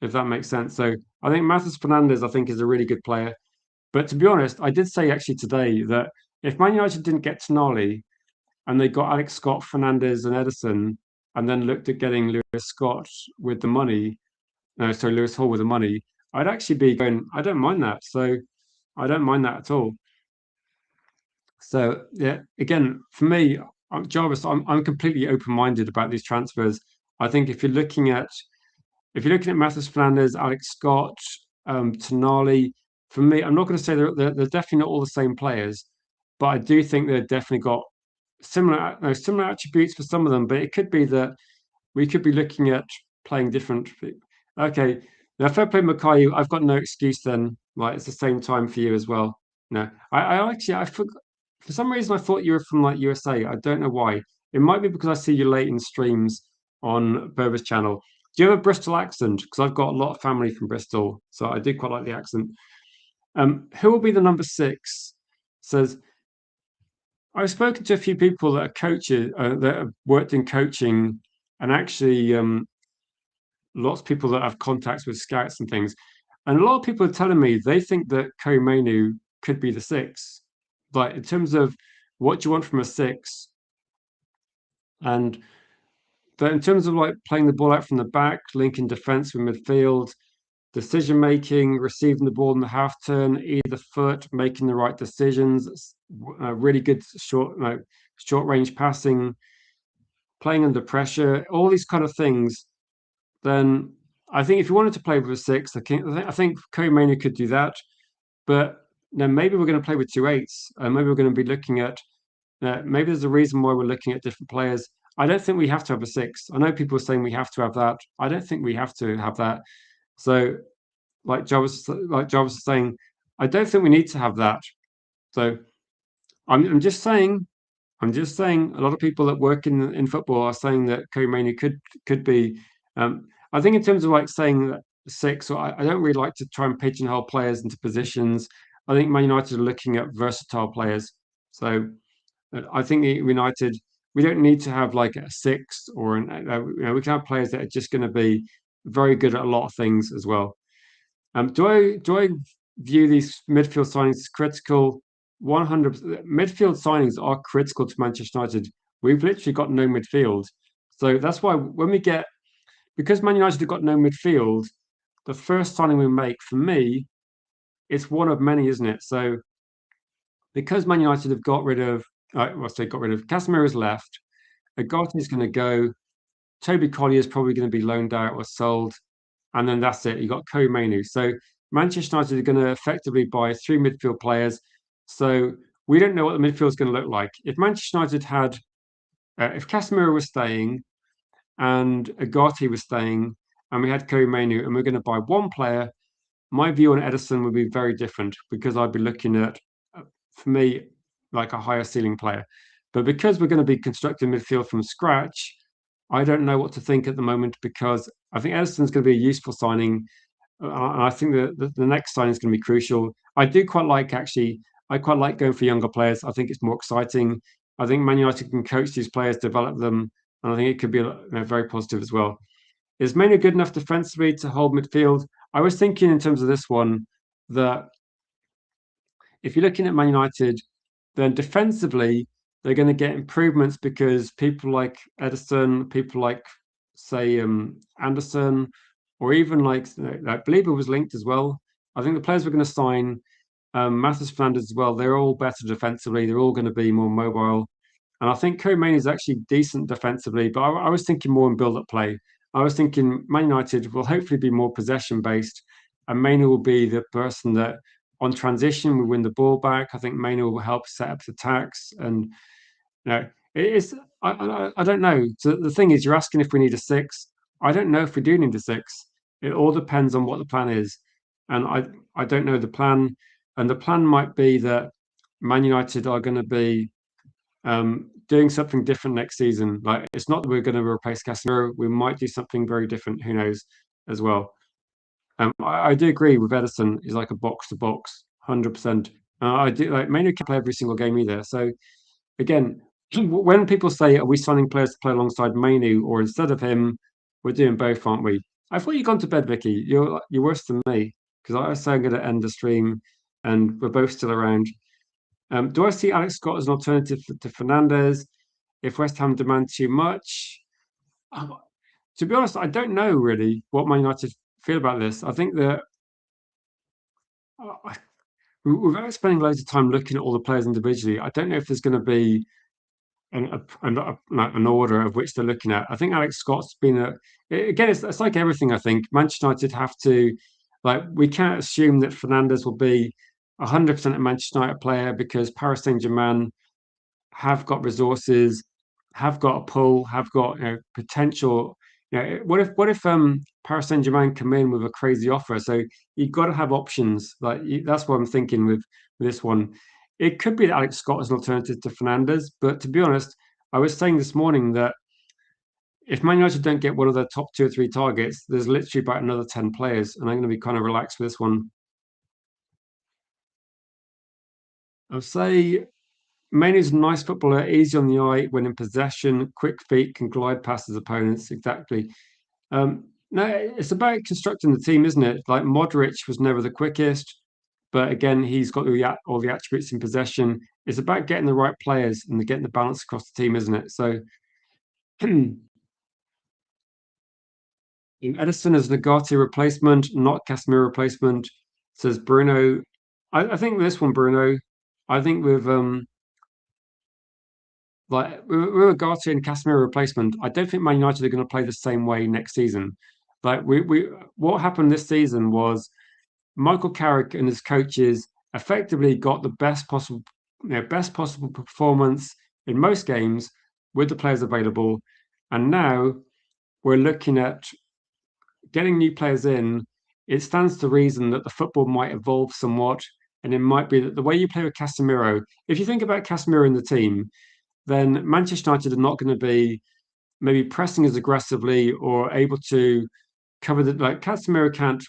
if that makes sense. So I think Matheus Fernandes, I think, is a really good player. But to be honest, I did say actually today that if Man United didn't get Tonali and they got Alex Scott, Fernandes, and Ederson, and then looked at getting Lewis Scott with the money, no, sorry, Lewis Hall with the money, I'd actually be going, I don't mind that. So I don't mind that at all. So yeah, again, for me, Jarvis, I'm completely open-minded about these transfers. I think if you're looking at Matheus Fernandes, Alex Scott, Tonali, for me, I'm not going to say they're definitely not all the same players, but I do think they've definitely got similar attributes for some of them. But it could be that we could be looking at playing different. Okay, now fair play, Makai. I've got no excuse then. Like it's the same time for you as well. No, I actually I forgot, for some reason I thought you were from like USA. I don't know why. It might be because I see you late in streams on Berber's channel. Do you have a Bristol accent? Because I've got a lot of family from Bristol, so I do quite like the accent. Who will be the number six? Says I've spoken to a few people that are coaches that have worked in coaching, and actually lots of people that have contacts with scouts and things. And a lot of people are telling me they think that Koimenu could be the six. Like in terms of what do you want from a six, and but in terms of like playing the ball out from the back, linking defense with midfield, decision making, receiving the ball in the half turn, either foot, making the right decisions, really good short range passing, playing under pressure, all these kind of things. Then I think if you wanted to play with a six, I think Mania could do that. But then maybe we're going to play with two eights. Maybe we're going to be looking at. Maybe there's a reason why we're looking at different players. I don't think we have to have a six. I know people are saying we have to have that. I don't think we have to have that. So, like Jarvis was saying, I don't think we need to have that. So, I'm just saying. I'm just saying. A lot of people that work in football are saying that Mania could be. I think in terms of like saying that six, or I don't really like to try and pigeonhole players into positions. I think Man United are looking at versatile players. So I think United, we don't need to have like a six or we can have players that are just going to be very good at a lot of things as well. Do I view these midfield signings as critical? 100% midfield signings are critical to Manchester United. We've literally got no midfield. So that's why when we get, because Man United have got no midfield, the first signing we make, for me, it's one of many, isn't it? So because Man United have got rid of, Casemiro's left, Agoti's going to go, Toby Collier is probably going to be loaned out or sold, and then that's it. You got Ko Mainu. So Manchester United are going to effectively buy three midfield players. So we don't know what the midfield is going to look like. If Manchester United had, if Casemiro was staying and Agati was staying, and we had Ko Mainu, and we're going to buy one player, my view on Ederson would be very different because I'd be looking at, for me, like a higher ceiling player. But because we're going to be constructing midfield from scratch, I don't know what to think at the moment because I think Ederson's going to be a useful signing. And I think the next signing is going to be crucial. I do quite like actually. I quite like going for younger players. I think it's more exciting. I think Man United can coach these players, develop them, and I think it could be very positive as well. Is Manu good enough defensively to hold midfield? I was thinking in terms of this one that if you're looking at Man United, then defensively they're going to get improvements because people like Ederson, people like say Anderson, or even like Belieber was linked as well. I think the players we're going to sign Mathis Fernandez as well. They're all better defensively. They're all going to be more mobile. And I think Koeman is actually decent defensively, but I was thinking more in build-up play. I was thinking Man United will hopefully be more possession-based, and Mainu will be the person that, on transition, will win the ball back. I think Mainu will help set up attacks, and it is. I don't know. So the thing is, you're asking if we need a six. I don't know if we do need a six. It all depends on what the plan is, and I don't know the plan. And the plan might be that Man United are going to be doing something different next season. Like it's not that we're going to replace Casemiro. We might do something very different. Who knows? As well. I do agree with Ederson. He's like a box to box, 100%. I do like Manu can't play every single game either. So again, when people say, "Are we signing players to play alongside Manu or instead of him?" We're doing both, aren't we? I thought you'd gone to bed, Vicky. You're worse than me because I was saying I'm going to end the stream, and we're both still around. Do I see Alex Scott as an alternative to Fernandez if West Ham demand too much? Uh, to be honest, I don't know really what Man United feel about this. I think that uh, without spending loads of time looking at all the players individually, I don't know if there's going to be an order of which they're looking at. I think Alex Scott's been again. It's like everything. I think Manchester United have to we can't assume that Fernandez will be 100% a Manchester United player because Paris Saint-Germain have got resources, have got a pull, have got potential. What if Paris Saint Germain come in with a crazy offer? So you've got to have options. That's what I'm thinking with this one. It could be that Alex Scott is an alternative to Fernandez, but to be honest, I was saying this morning that if Man United don't get one of their top two or three targets, there's literally about another 10 players, and I'm going to be kind of relaxed with this one. I'll say Mane is a nice footballer, easy on the eye when in possession, quick feet, can glide past his opponents. Exactly. No, it's about constructing the team, isn't it? Like Modric was never the quickest, but again, he's got all the attributes in possession. It's about getting the right players and getting the balance across the team, isn't it? So Ederson is Nagati replacement, not Casemiro replacement, says Bruno. I think with this one, Bruno, I think with Ugarte and Casemiro replacement, I don't think Man United are going to play the same way next season. Like we what happened this season was Michael Carrick and his coaches effectively got the best possible performance in most games with the players available, and now we're looking at getting new players in. It stands to reason that the football might evolve somewhat, and it might be that the way you play with Casemiro, if you think about Casemiro in the team, then Manchester United are not going to be maybe pressing as aggressively or able to cover Casemiro can't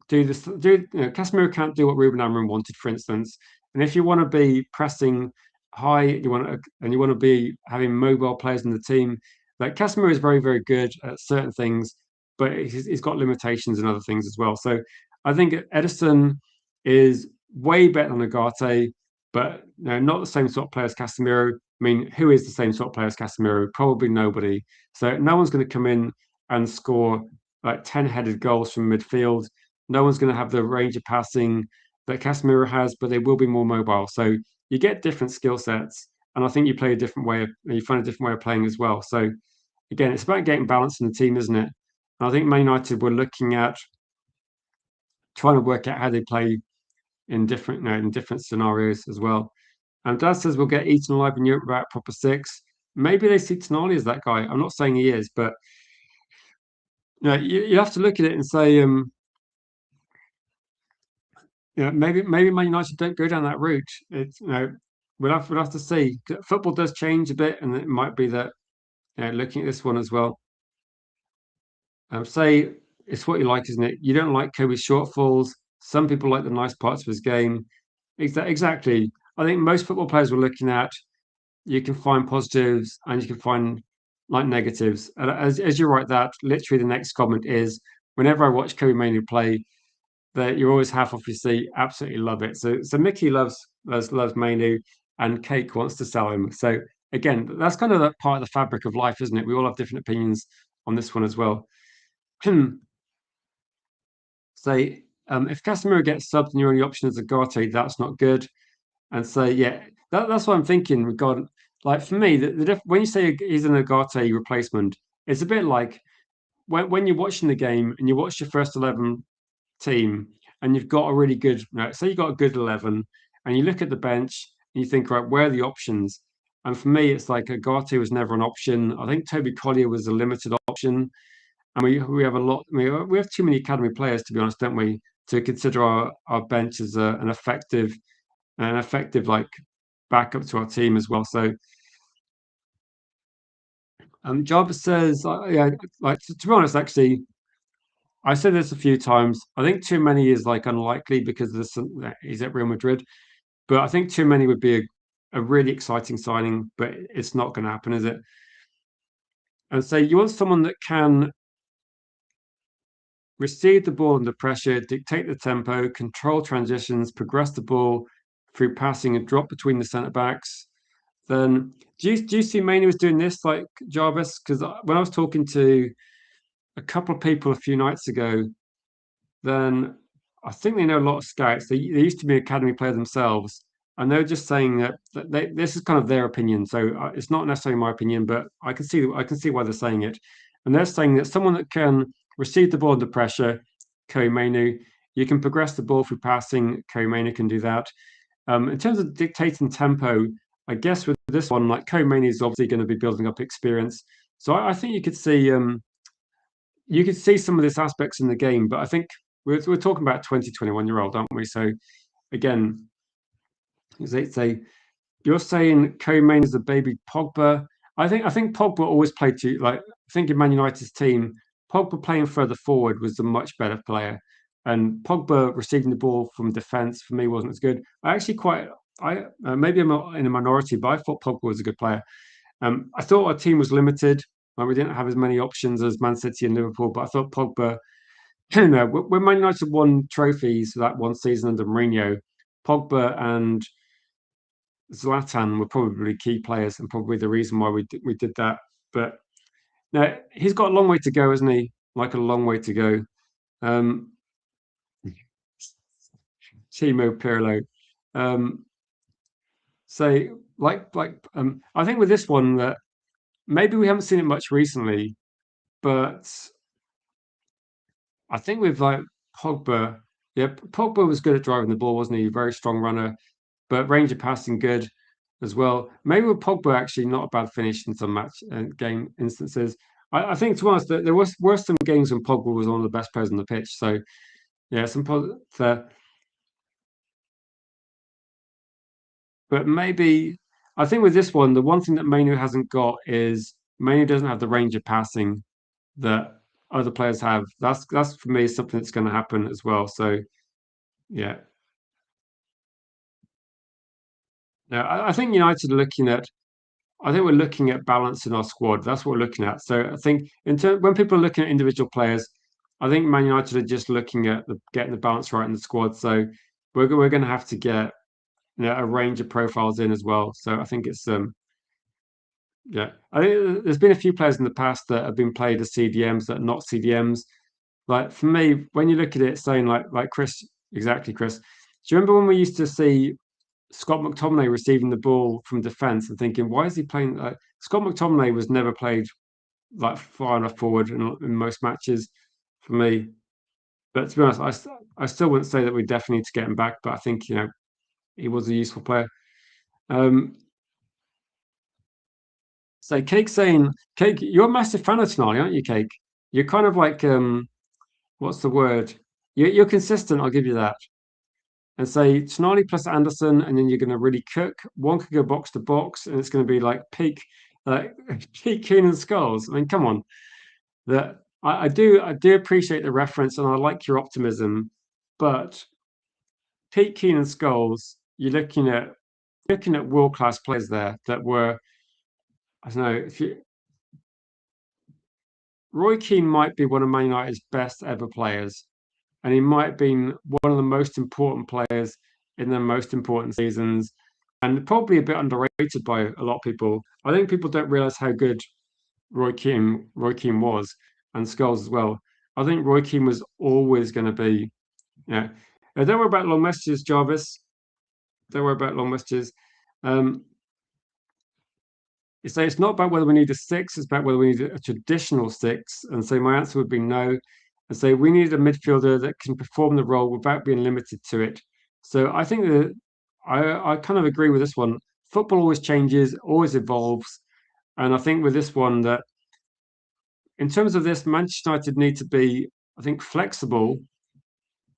do this. Casemiro can't do what Ruben Amorim wanted, for instance. And if you want to be pressing high, you want to be having mobile players in the team. Like Casemiro is very very good at certain things, but he's got limitations in other things as well. So I think Ederson is way better than Ugarte, but not the same sort of player as Casemiro. I mean, who is the same sort of player as Casemiro? Probably nobody. So no one's going to come in and score like 10 headed goals from midfield. No one's going to have the range of passing that Casemiro has, but they will be more mobile. So you get different skill sets, and I think you play a different way. You find a different way of playing as well. So again, it's about getting balance in the team, isn't it? And I think Man United were looking at trying to work out how they play in different scenarios as well. And Dad says we'll get eaten alive in Europe without proper six. Maybe they see Tonali as that guy. I'm not saying he is, but you have to look at it and say, maybe Man United don't go down that route. It's we'll have to see. Football does change a bit, and it might be that looking at this one as well. Say it's what you like, isn't it? You don't like Kobe's shortfalls. Some people like the nice parts of his game. Exactly. I think most football players we're looking at, you can find positives and you can find like negatives. And as you write that, literally the next comment is, whenever I watch Kobe Mainoo play, that you're always half off your seat. Absolutely love it. So Mickey loves Mainoo, and Cake wants to sell him. So again, that's kind of part of the fabric of life, isn't it? We all have different opinions on this one as well. So if Casemiro gets subbed and your only option is Agate, that's not good. And so yeah, that's what I'm thinking regarding like for me, when you say he's an Agate replacement, it's a bit like when you're watching the game and you watch your first 11 team and you've got a really good, say you've got a good 11 and you look at the bench and you think, right, where are the options? And for me, it's like Agate was never an option. I think Toby Collier was a limited option. And we have a lot, we have too many academy players, to be honest, don't we, to consider our bench as an effective like backup to our team as well. So Jarvis says, yeah, like to be honest, actually, I said this a few times. I think too many is like unlikely because he's at Real Madrid, but I think too many would be a really exciting signing, but it's not going to happen, is it? And so you want someone that can receive the ball under pressure, dictate the tempo, control transitions, progress the ball through passing and drop between the centre backs. Then do you see Mainoo was doing this like Jarvis? Because when I was talking to a couple of people a few nights ago, then I think they know a lot of scouts. They used to be academy players themselves, and they're just saying that this is kind of their opinion. So it's not necessarily my opinion, but I can see why they're saying it. And they're saying that someone that can receive the ball under pressure, Mainoo, you can progress the ball through passing. Mainoo can do that. In terms of dictating tempo, I guess with this one, like Mainoo is obviously going to be building up experience. So I think you could see some of these aspects in the game, but I think we're talking about 20, 21-year-old, aren't we? So again, say you're saying Coman is a baby Pogba. I think Pogba always played to like I think in Man United's team, Pogba playing further forward was the much better player. And Pogba receiving the ball from defence for me wasn't as good. I actually quite I maybe I'm in a minority, but I thought Pogba was a good player. I thought our team was limited. Like we didn't have as many options as Man City and Liverpool, but I thought Pogba, you know, when Man United won trophies that one season under Mourinho, Pogba and Zlatan were probably key players and probably the reason why we did that. But no, he's got a long way to go, hasn't he? Like a long way to go. Um, Timo Pirlo. Um, so I think with this one that maybe we haven't seen it much recently, but I think with like Pogba, yeah, Pogba was good at driving the ball, wasn't he? Very strong runner, but range of passing good as well. Maybe with Pogba actually not a bad finish in some match game instances. I think to be honest, there were some games when Pogba was one of the best players on the pitch. So yeah, some there. But maybe I think with this one, the one thing that Mainoo hasn't got is Mainoo doesn't have the range of passing that other players have. That's for me something that's going to happen as well. So yeah. No, I think United are looking at. I think we're looking at balance in our squad. That's what we're looking at. So I think when people are looking at individual players, I think Man United are just looking at getting the balance right in the squad. So we're going to have to get a range of profiles in as well. So I think it's yeah. I think there's been a few players in the past that have been played as CDMs that are not CDMs. Like for me, when you look at it, saying like Chris, exactly, Chris. Do you remember when we used to see Scott McTominay receiving the ball from defence and thinking, why is he playing? Like, Scott McTominay was never played like far enough forward in most matches for me. But to be honest, I still wouldn't say that we definitely need to get him back. But I think he was a useful player. Um, so Cake saying, Cake, you're a massive fan of Tonali, aren't you, Cake? You're kind of like what's the word? You're consistent. I'll give you that. And say Tonali plus Anderson, and then you're going to really cook. One could go box to box, and it's going to be like like peak Keenan Skulls. I mean, come on. That I do appreciate the reference, and I like your optimism, but peak Keenan Skulls, looking at world class players there that were I don't know if you Roy Keane might be one of Man United's best ever players, and he might have been one of the most important players in their most important seasons, and probably a bit underrated by a lot of people. I think people don't realize how good Roy Keane was, and Scholes as well. I think Roy Keane was always going to be Yeah. Don't worry about long messages, Jarvis. Don't worry about long messages. Um, so it's not about whether we need a six, it's about whether we need a traditional six. And so my answer would be no. And so we need a midfielder that can perform the role without being limited to it. So I think that I kind of agree with this one. Football always changes, always evolves. And I think with this one that in terms of this, Manchester United need to be, I think, flexible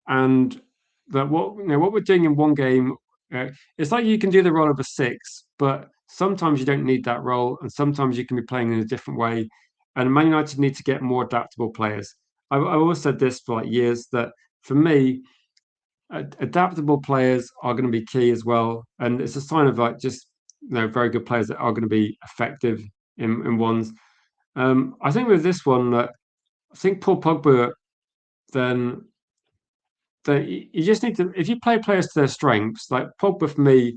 and that what we're doing in one game, it's like you can do the role of a six, but sometimes you don't need that role, and sometimes you can be playing in a different way. And Man United need to get more adaptable players. I've always said this for like years that for me, adaptable players are going to be key as well, and it's a sign of like just very good players that are going to be effective in ones. I think with this one, I think Paul Pogba then that you just need to if you play players to their strengths, like Pogba for me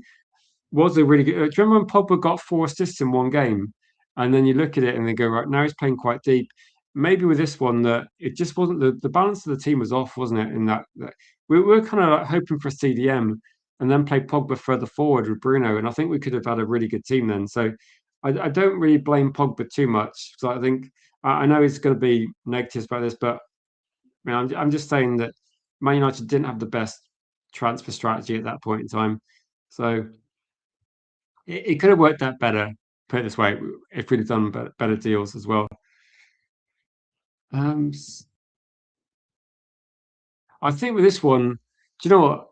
was a really good. Do you remember when Pogba got 4 assists in one game, and then you look at it and they go right now he's playing quite deep. Maybe with this one that it just wasn't the balance of the team was off, wasn't it? In that we were kind of like hoping for a CDM and then play Pogba further forward with Bruno, and I think we could have had a really good team then. So I don't really blame Pogba too much because I think I know he's going to be negatives about this, but I'm just saying that Man United didn't have the best transfer strategy at that point in time. So it could have worked out better, put it this way, if we'd have done better deals as well. Um, I think with this one, do you know what?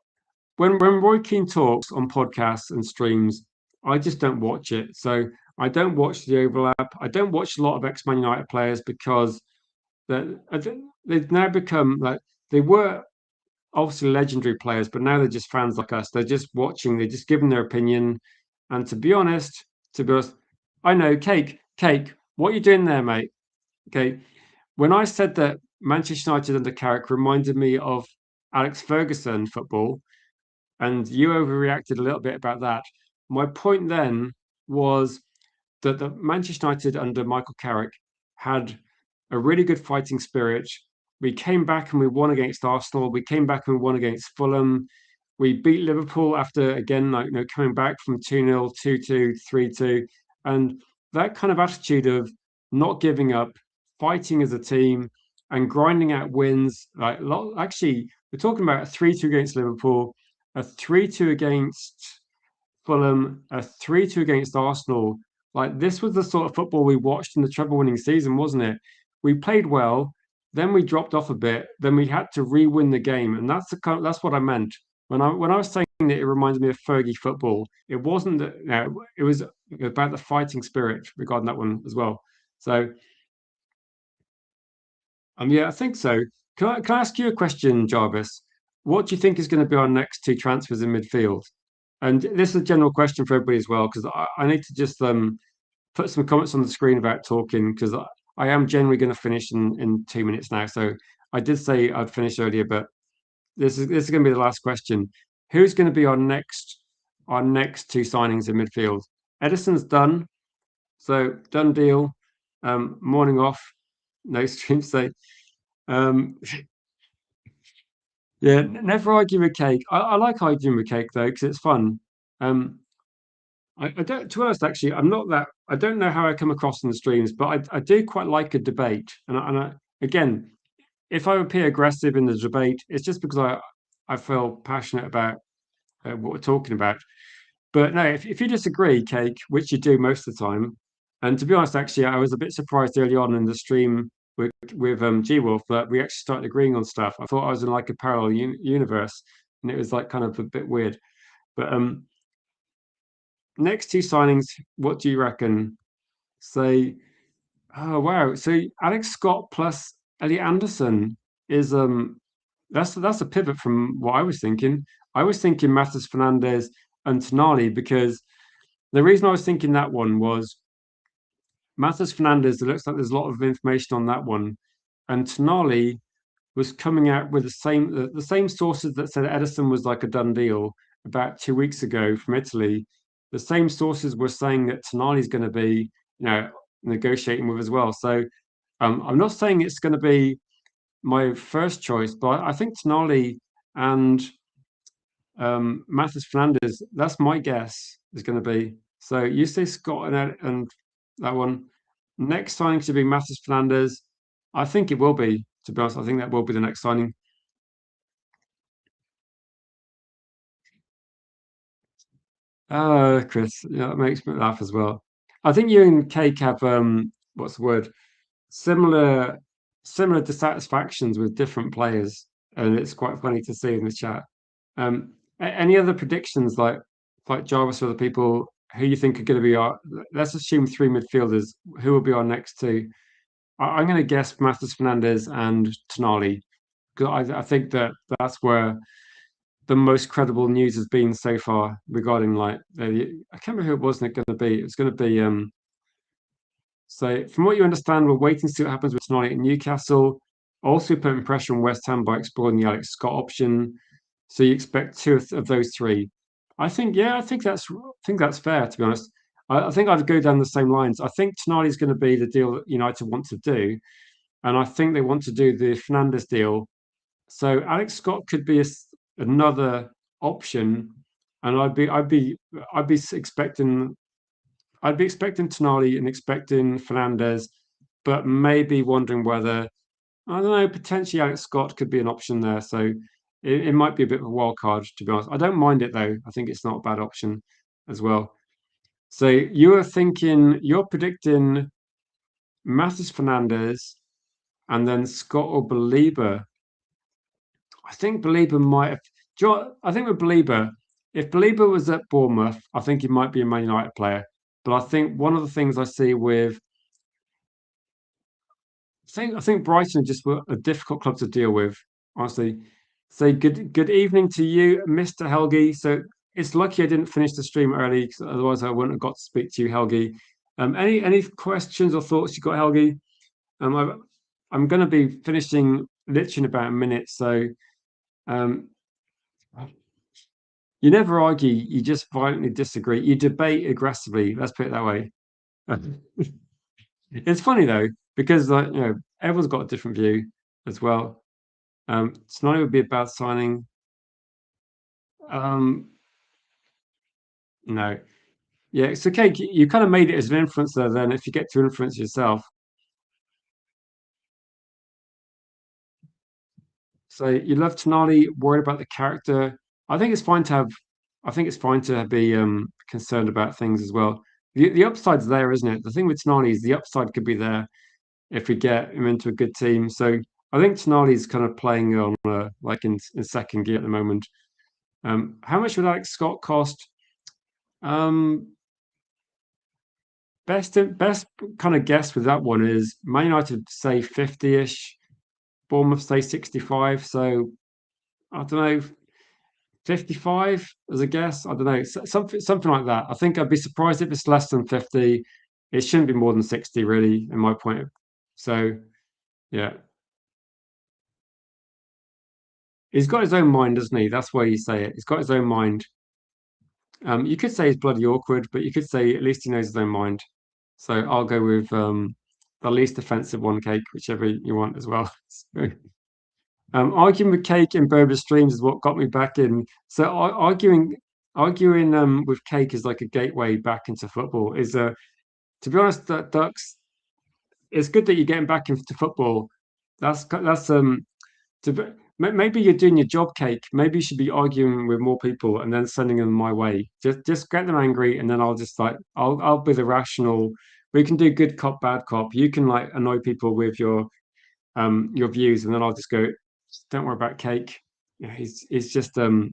When Roy Keane talks on podcasts and streams, I just don't watch it. So I don't watch the overlap. I don't watch a lot of ex-Man United players because they've now become like they were obviously legendary players, but now they're just fans like us. They're just watching, they're just giving their opinion. And to be honest, I know, Cake, what are you doing there, mate? Okay. When I said that Manchester United under Carrick reminded me of Alex Ferguson football, and you overreacted a little bit about that. My point then was that the Manchester United under Michael Carrick had a really good fighting spirit. We came back and we won against Arsenal. We came back and we won against Fulham. We beat Liverpool after again, like coming back from 2-0, 2-2, 3-2. And that kind of attitude of not giving up, fighting as a team, and grinding out wins. Actually, we're talking about a 3-2 against Liverpool, a 3-2 against Fulham, a 3-2 against Arsenal. Like this was the sort of football we watched in the treble-winning season, wasn't it? We played well, then we dropped off a bit, then we had to re-win the game, and that's what I meant when I was saying that it reminded me of Fergie football. It wasn't that it was about the fighting spirit regarding that one as well. So yeah, I think so. Can I ask you a question, Jarvis? What do you think is going to be our next two transfers in midfield? And this is a general question for everybody as well, because I need to just put some comments on the screen about talking, because I am generally going to finish in 2 minutes now. So I did say I'd finish earlier, but this is going to be the last question. Who's going to be our next two signings in midfield? Ederson's done, so done deal. Morning off, no stream today. Um, yeah, never argue with cake. I like arguing with cake though because it's fun. Um, I don't. To be honest, actually, I'm not that. I don't know how I come across in the streams, but I do quite like a debate. Again, if I appear aggressive in the debate, it's just because I feel passionate about what we're talking about. But no, if you disagree, Cake, which you do most of the time, and to be honest, actually, I was a bit surprised early on in the stream with G Wolf that we actually started agreeing on stuff. I thought I was in like a parallel universe, and it was like kind of a bit weird. But next two signings, what do you reckon? Say, oh wow, so Alex Scott plus Elliot Anderson is that's a pivot from what I was thinking. I was thinking Matheus Fernandes and Tonali because the reason I was thinking that one was Matheus Fernandes. It looks like there's a lot of information on that one, and Tonali was coming out with the same sources that said Ederson was like a done deal about 2 weeks ago from Italy. The same sources were saying that Tonali's going to be, negotiating with as well. So I'm not saying it's going to be my first choice, but I think Tonali and Matheus Fernandes. That's my guess is going to be. So you say Scott and that one. Next signing should be Matheus Fernandes. I think it will be. To be honest, I think that will be the next signing. Chris, yeah, that makes me laugh as well. I think you and Cake have what's the word? Similar similar dissatisfactions with different players, and it's quite funny to see in the chat. Any other predictions like Jarvis or other people who you think are going to be our? Let's assume three midfielders. Who will be our next two? I'm going to guess Matheus Fernandes and Tonali because I think that that's where the most credible news has been so far regarding I can't remember who it was going to be. It was going to be so from what you understand, we're waiting to see what happens with tonight at Newcastle. Also putting pressure on West Ham by exploring the Alex Scott option. So you expect two of those three. I think that's fair to be honest. I think I'd go down the same lines. I think tonight is going to be the deal that United want to do, and I think they want to do the Fernandes deal. So Alex Scott could be another option, and I'd be expecting Tonali and expecting Fernandez, but maybe wondering whether I don't know potentially Alex Scott could be an option there. So it might be a bit of a wild card to be honest. I don't mind it though. I think it's not a bad option as well. So you're predicting Matheus Fernandez and then Scott or Belieber. I think Belieber might have. I think with Belieber, if Belieber was at Bournemouth, I think he might be a Man United player. But I think one of the things I see with I think Brighton are just a difficult club to deal with, honestly. Say good evening to you, Mr. Helgi. So it's lucky I didn't finish the stream early, 'cause otherwise I wouldn't have got to speak to you, Helgi. Any questions or thoughts you got, Helgi? I'm going to be finishing literally in about a minute, so um, you never argue, you just violently disagree. You debate aggressively. Let's put it that way. It's funny though, because everyone's got a different view as well. Tonight would be a bad signing. Um, no. Yeah, it's okay. You kind of made it as an influencer then if you get to influence yourself. So you love Tonali, worried about the character. I think it's fine to have I think it's fine to be concerned about things as well. The upside's there, isn't it? The thing with Tonali is the upside could be there if we get him into a good team. So I think Tonali's kind of playing on like in second gear at the moment. How much would Alex Scott cost? Um, best kind of guess with that one is Man United say 50-ish, Bournemouth say 65. So I don't know, 55 as a guess. I don't know, something like that. I think I'd be surprised if it's less than 50. It shouldn't be more than 60, really, in my point. So yeah, he's got his own mind, doesn't he? That's why you say it. He's got his own mind. You could say he's bloody awkward, but you could say at least he knows his own mind. So I'll go with the least offensive one, Cake, whichever you want as well. So, arguing with Cake in Berber streams is what got me back in. So arguing with Cake is like a gateway back into football. Is to be honest, that Ducks. It's good that you're getting back into football. That's maybe you're doing your job, Cake. Maybe you should be arguing with more people and then sending them my way. Just get them angry, and then I'll just I'll be the rational. We can do good cop, bad cop. You can like annoy people with your views, and then I'll just go. Don't worry about Cake. Yeah, he's just been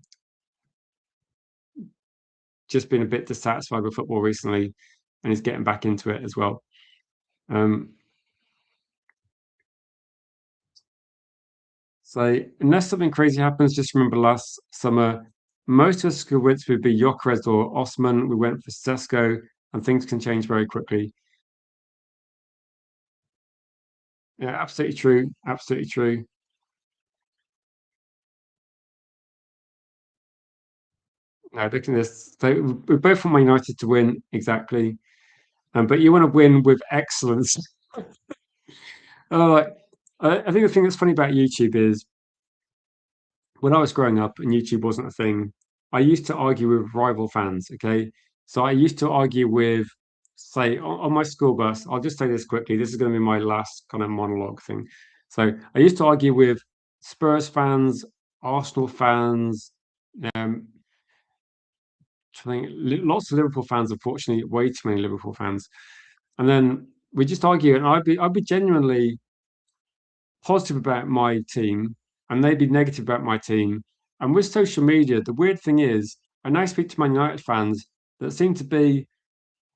a bit dissatisfied with football recently, and he's getting back into it as well. Um, So unless something crazy happens, just remember last summer, most of us could went would be Gyökeres or Osman. We went for Sesko, and things can change very quickly. Yeah, absolutely true. Absolutely true. No, look at this. So we both want Man United to win exactly, but you want to win with excellence. Like, I think the thing that's funny about YouTube is when I was growing up and YouTube wasn't a thing, I used to argue with rival fans. Okay, so I used to argue with, say, on my school bus. I'll just say this quickly. This is going to be my last kind of monologue thing. So I used to argue with Spurs fans, Arsenal fans, um, I think lots of Liverpool fans. Unfortunately, way too many Liverpool fans. And then we just argue, and I'd be genuinely positive about my team and they'd be negative about my team. And with social media, the weird thing is, I now speak to Man United fans that seem to be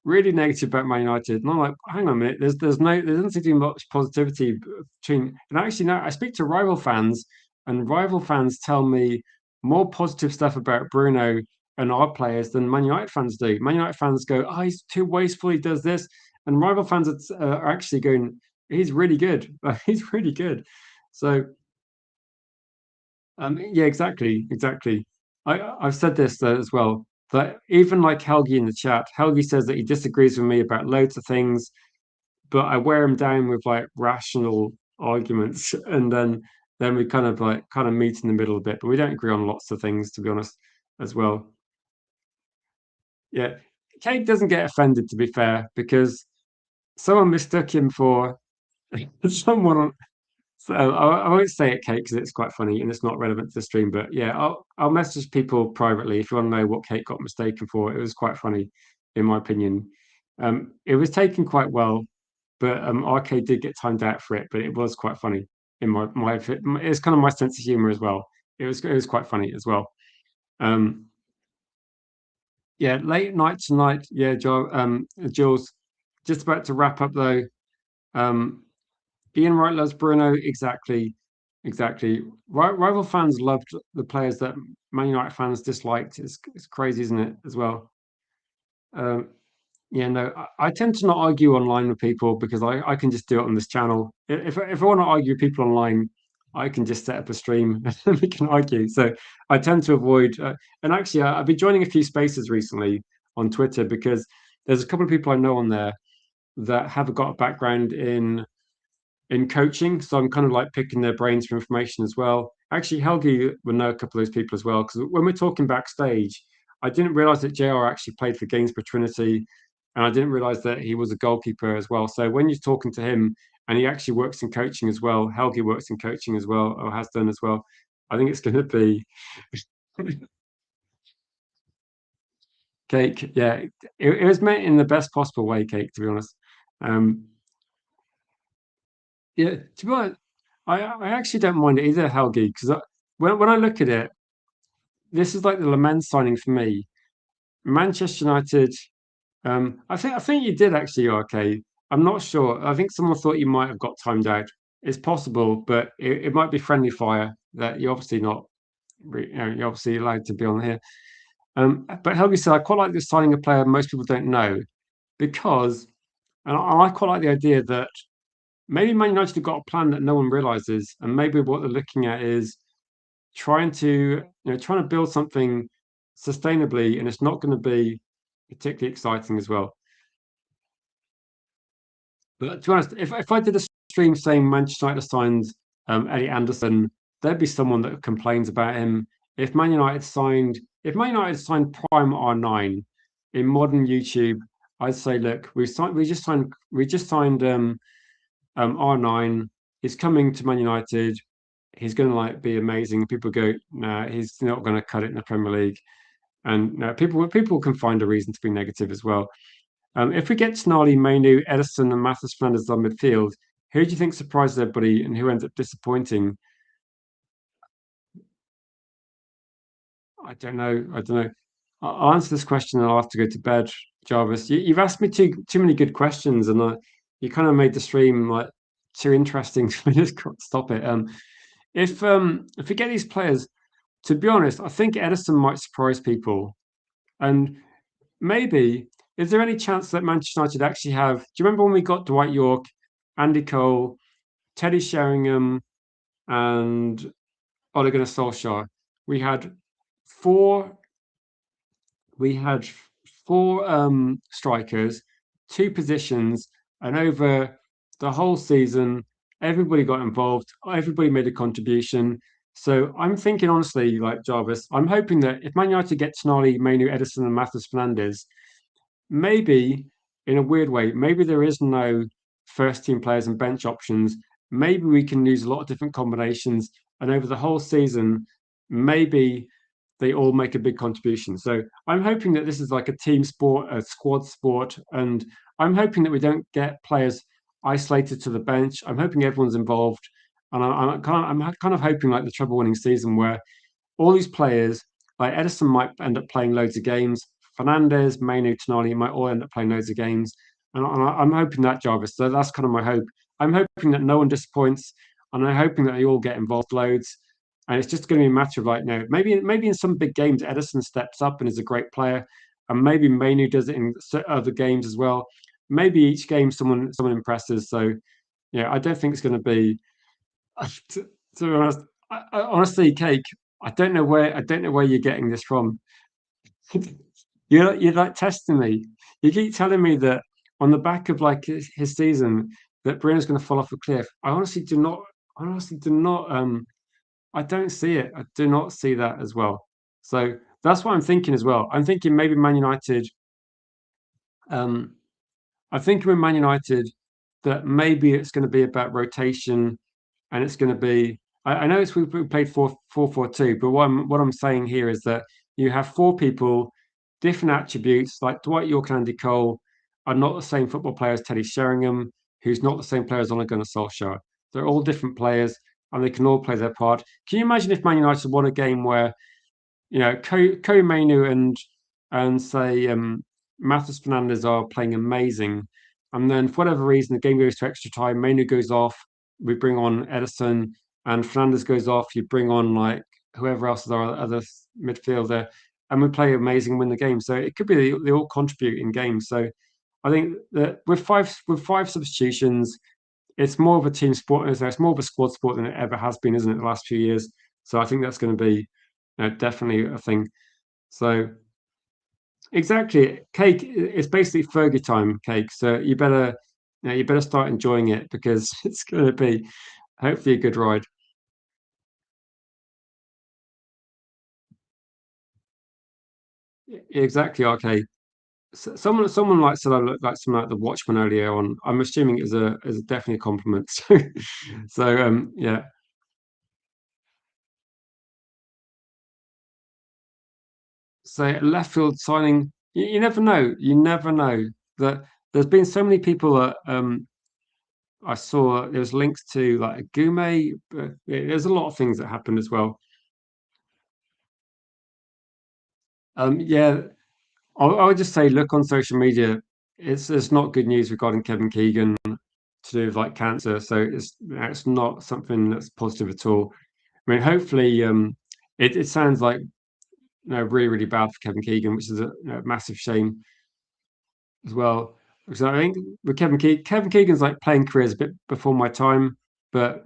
really negative about Man United. And I'm like, hang on a minute, there doesn't seem to be much positivity between. And actually, now I speak to rival fans, and rival fans tell me more positive stuff about Bruno and our players than Man United fans do. Man United fans go, oh, he's too wasteful, he does this. And rival fans are actually going, he's really good. He's really good. So yeah, exactly, exactly. I've said this as well, that even like Helgi in the chat, Helgi says that he disagrees with me about loads of things, but I wear him down with like rational arguments, and then we kind of meet in the middle a bit, but we don't agree on lots of things, to be honest, as well. Yeah, Kate doesn't get offended, to be fair, because someone mistook him for someone. So I won't say it, Kate, because it's quite funny and it's not relevant to the stream. But yeah, I'll message people privately if you want to know what Kate got mistaken for. It was quite funny, in my opinion. It was taken quite well, but RK did get timed out for it. But it was quite funny in my it's kind of my sense of humor as well. It was quite funny as well. Um, yeah, late night tonight. Yeah, Jules, just about to wrap up though. Um, Ian Wright loves Bruno. Exactly. Exactly. Rival fans loved the players that Man United fans disliked. It's crazy, isn't it, as well? Um, yeah, no, I tend to not argue online with people because I can just do it on this channel. If I want to argue with people online, I can just set up a stream and we can argue. So I tend to avoid, and actually, I've been joining a few spaces recently on Twitter because there's a couple of people I know on there that have got a background in coaching. So I'm kind of like picking their brains for information as well. Actually, Helgi will know a couple of those people as well. Because when we're talking backstage, I didn't realize that JR actually played for Gainsborough Trinity. And I didn't realize that he was a goalkeeper as well. So when you're talking to him and he actually works in coaching as well, Helgi works in coaching as well, or has done as well. I think it's going to be cake. Yeah, it was meant in the best possible way, cake, to be honest. Um, yeah, to be honest, I actually don't mind it either, Helgi, because when I look at it, this is like the lament signing for me. Manchester United. I think you did actually, okay. I'm not sure. I think someone thought you might have got timed out. It's possible, but it might be friendly fire that you're obviously not. You're obviously allowed to be on here. But Helgi said I quite like this signing a player most people don't know because, and I quite like the idea that maybe Man United have got a plan that no one realizes, and maybe what they're looking at is trying to build something sustainably, and it's not going to be particularly exciting as well. But to be honest, if I did a stream saying Manchester United signed Eddie Anderson, there'd be someone that complains about him. If Man United signed Prime R9 in modern YouTube, I'd say, look, we just signed R9. He's coming to Man United. He's going to like be amazing. People go, nah, he's not going to cut it in the Premier League. And no, people can find a reason to be negative as well. If we get Snarly, Mainu, Ederson, and Mathis Flanders on midfield, who do you think surprises everybody and who ends up disappointing? I don't know. I don't know. I'll answer this question and I'll have to go to bed, Jarvis. You've asked me too many good questions, and you kind of made the stream like too interesting for me to stop it. If we get these players, to be honest, I think Ederson might surprise people, and maybe is there any chance that Manchester United actually have? Do you remember when we got Dwight York, Andy Cole, Teddy Sheringham, and Ole Gunnar Solskjaer? We had four. We had four strikers, two positions, and over the whole season, everybody got involved. Everybody made a contribution. So I'm thinking honestly, like Jarvis, I'm hoping that if Man United get Tonali, Mainu, Ederson, and Matheus Fernandes, maybe in a weird way, maybe there is no first team players and bench options. Maybe we can use a lot of different combinations, and over the whole season, maybe they all make a big contribution. So I'm hoping that this is like a team sport, a squad sport, and I'm hoping that we don't get players isolated to the bench. I'm hoping everyone's involved, and I'm kind of hoping like the treble-winning season where all these players, like Ederson, might end up playing loads of games. Fernandez, Mainu, Tonali might all end up playing loads of games, and I'm hoping that, Jarvis. So that's kind of my hope. I'm hoping that no one disappoints, and I'm hoping that they all get involved loads. And it's just going to be a matter of like, maybe in some big games, Ederson steps up and is a great player, and maybe Mainu does it in other games as well. Maybe each game someone impresses. So yeah, I don't think it's going to be. To, to be honest, honestly, Cake, I don't know where you're getting this from. You're like testing me. You keep telling me that on the back of like his season that Bruno's going to fall off a cliff. I honestly do not. I honestly do not. I don't see it. I do not see that as well. So that's what I'm thinking as well. I'm thinking maybe Man United. Um, I think with Man United that maybe it's going to be about rotation and it's going to be. I know it's we played 4-4-2, but what I'm saying here is that you have four people, different attributes. Like Dwight York and Andy Cole are not the same football player as Teddy Sheringham, who's not the same player as Ole Gunnar Solskjaer. They're all different players, and they can all play their part. Can you imagine if Man United won a game where Ko Mainu and say Matheus Fernandes are playing amazing, and then for whatever reason the game goes to extra time. Mainu goes off. We bring on Ederson, and Fernandes goes off. You bring on like whoever else is our other midfielder, and we play amazing, win the game. So it could be they all contribute in games. So I think that with five substitutions, it's more of a team sport. It's more of a squad sport than it ever has been, isn't it? The last few years. So I think that's going to be definitely a thing. So exactly, cake is basically Fergie time cake. So you better start enjoying it because it's going to be hopefully a good ride. Exactly, okay. Someone like said I look like someone like the Watchman earlier on. I'm assuming it was definitely a compliment. So yeah. So left field signing, you never know. You never know that there's been so many people that I saw there was links to like a Gume. There's a lot of things that happened as well. Yeah, I would just say look on social media. It's not good news regarding Kevin Keegan to do with like cancer. So it's not something that's positive at all. I mean, hopefully, it sounds like really really bad for Kevin Keegan, which is a massive shame as well. Because I think with Kevin Keegan's like playing career is a bit before my time, but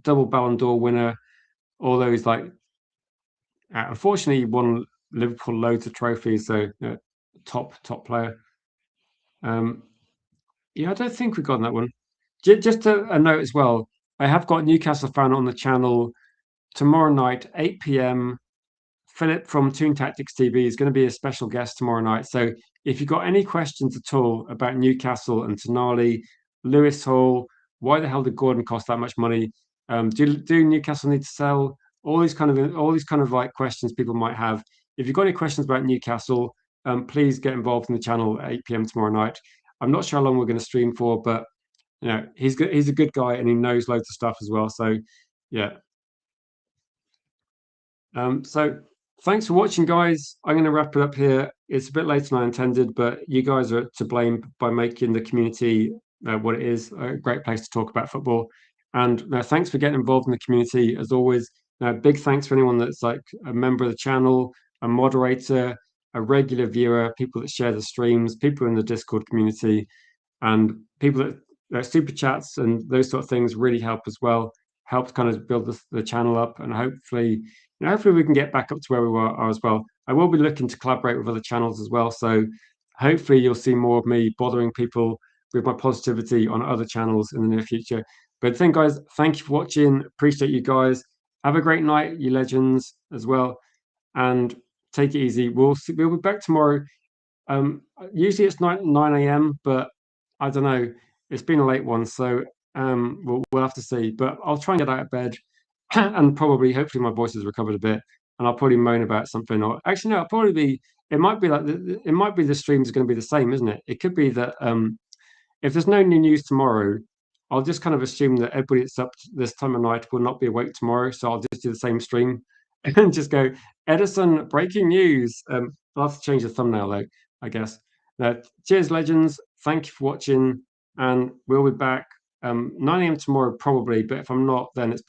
double Ballon d'Or winner, all those like unfortunately, he won Liverpool loads of trophies, so top player. Um, yeah, I don't think we've gotten that one. Just a note as well. I have got Newcastle fan on the channel tomorrow night, 8 p.m. Philip from Toon Tactics TV is going to be a special guest tomorrow night. So if you've got any questions at all about Newcastle and Tonali, Lewis Hall, why the hell did Gordon cost that much money? Do Newcastle need to sell? All these kind of like questions people might have. If you've got any questions about Newcastle, please get involved in the channel at 8 p.m. tomorrow night. I'm not sure how long we're going to stream for, but he's good. He's a good guy and he knows loads of stuff as well. So yeah, so thanks for watching, guys. I'm going to wrap it up here. It's a bit later than I intended, but you guys are to blame by making the community what it is, a great place to talk about football. And thanks for getting involved in the community as always. Big thanks for anyone that's like a member of the channel, a moderator, a regular viewer, people that share the streams, people in the Discord community, and people that super chats and those sort of things really help as well. Helps kind of build the channel up, and hopefully we can get back up to where we were as well. I will be looking to collaborate with other channels as well, so hopefully you'll see more of me bothering people with my positivity on other channels in the near future. But then, guys, thank you for watching. Appreciate you guys. Have a great night, you legends, as well, and take it easy. We'll be back tomorrow. Usually it's 9 a.m., but I don't know. It's been a late one, so we'll have to see. But I'll try and get out of bed, and probably, hopefully, my voice has recovered a bit, and I'll probably moan about something. Or actually, no, I'll probably be. It might be like it might be the stream's going to be the same, isn't it? It could be that if there's no new news tomorrow, I'll just kind of assume that everybody that's up this time of night will not be awake tomorrow. So I'll just do the same stream and just go, Ederson, breaking news. I'll have to change the thumbnail though, I guess. Cheers, legends. Thank you for watching. And we'll be back 9 a.m. tomorrow, probably. But if I'm not, then it's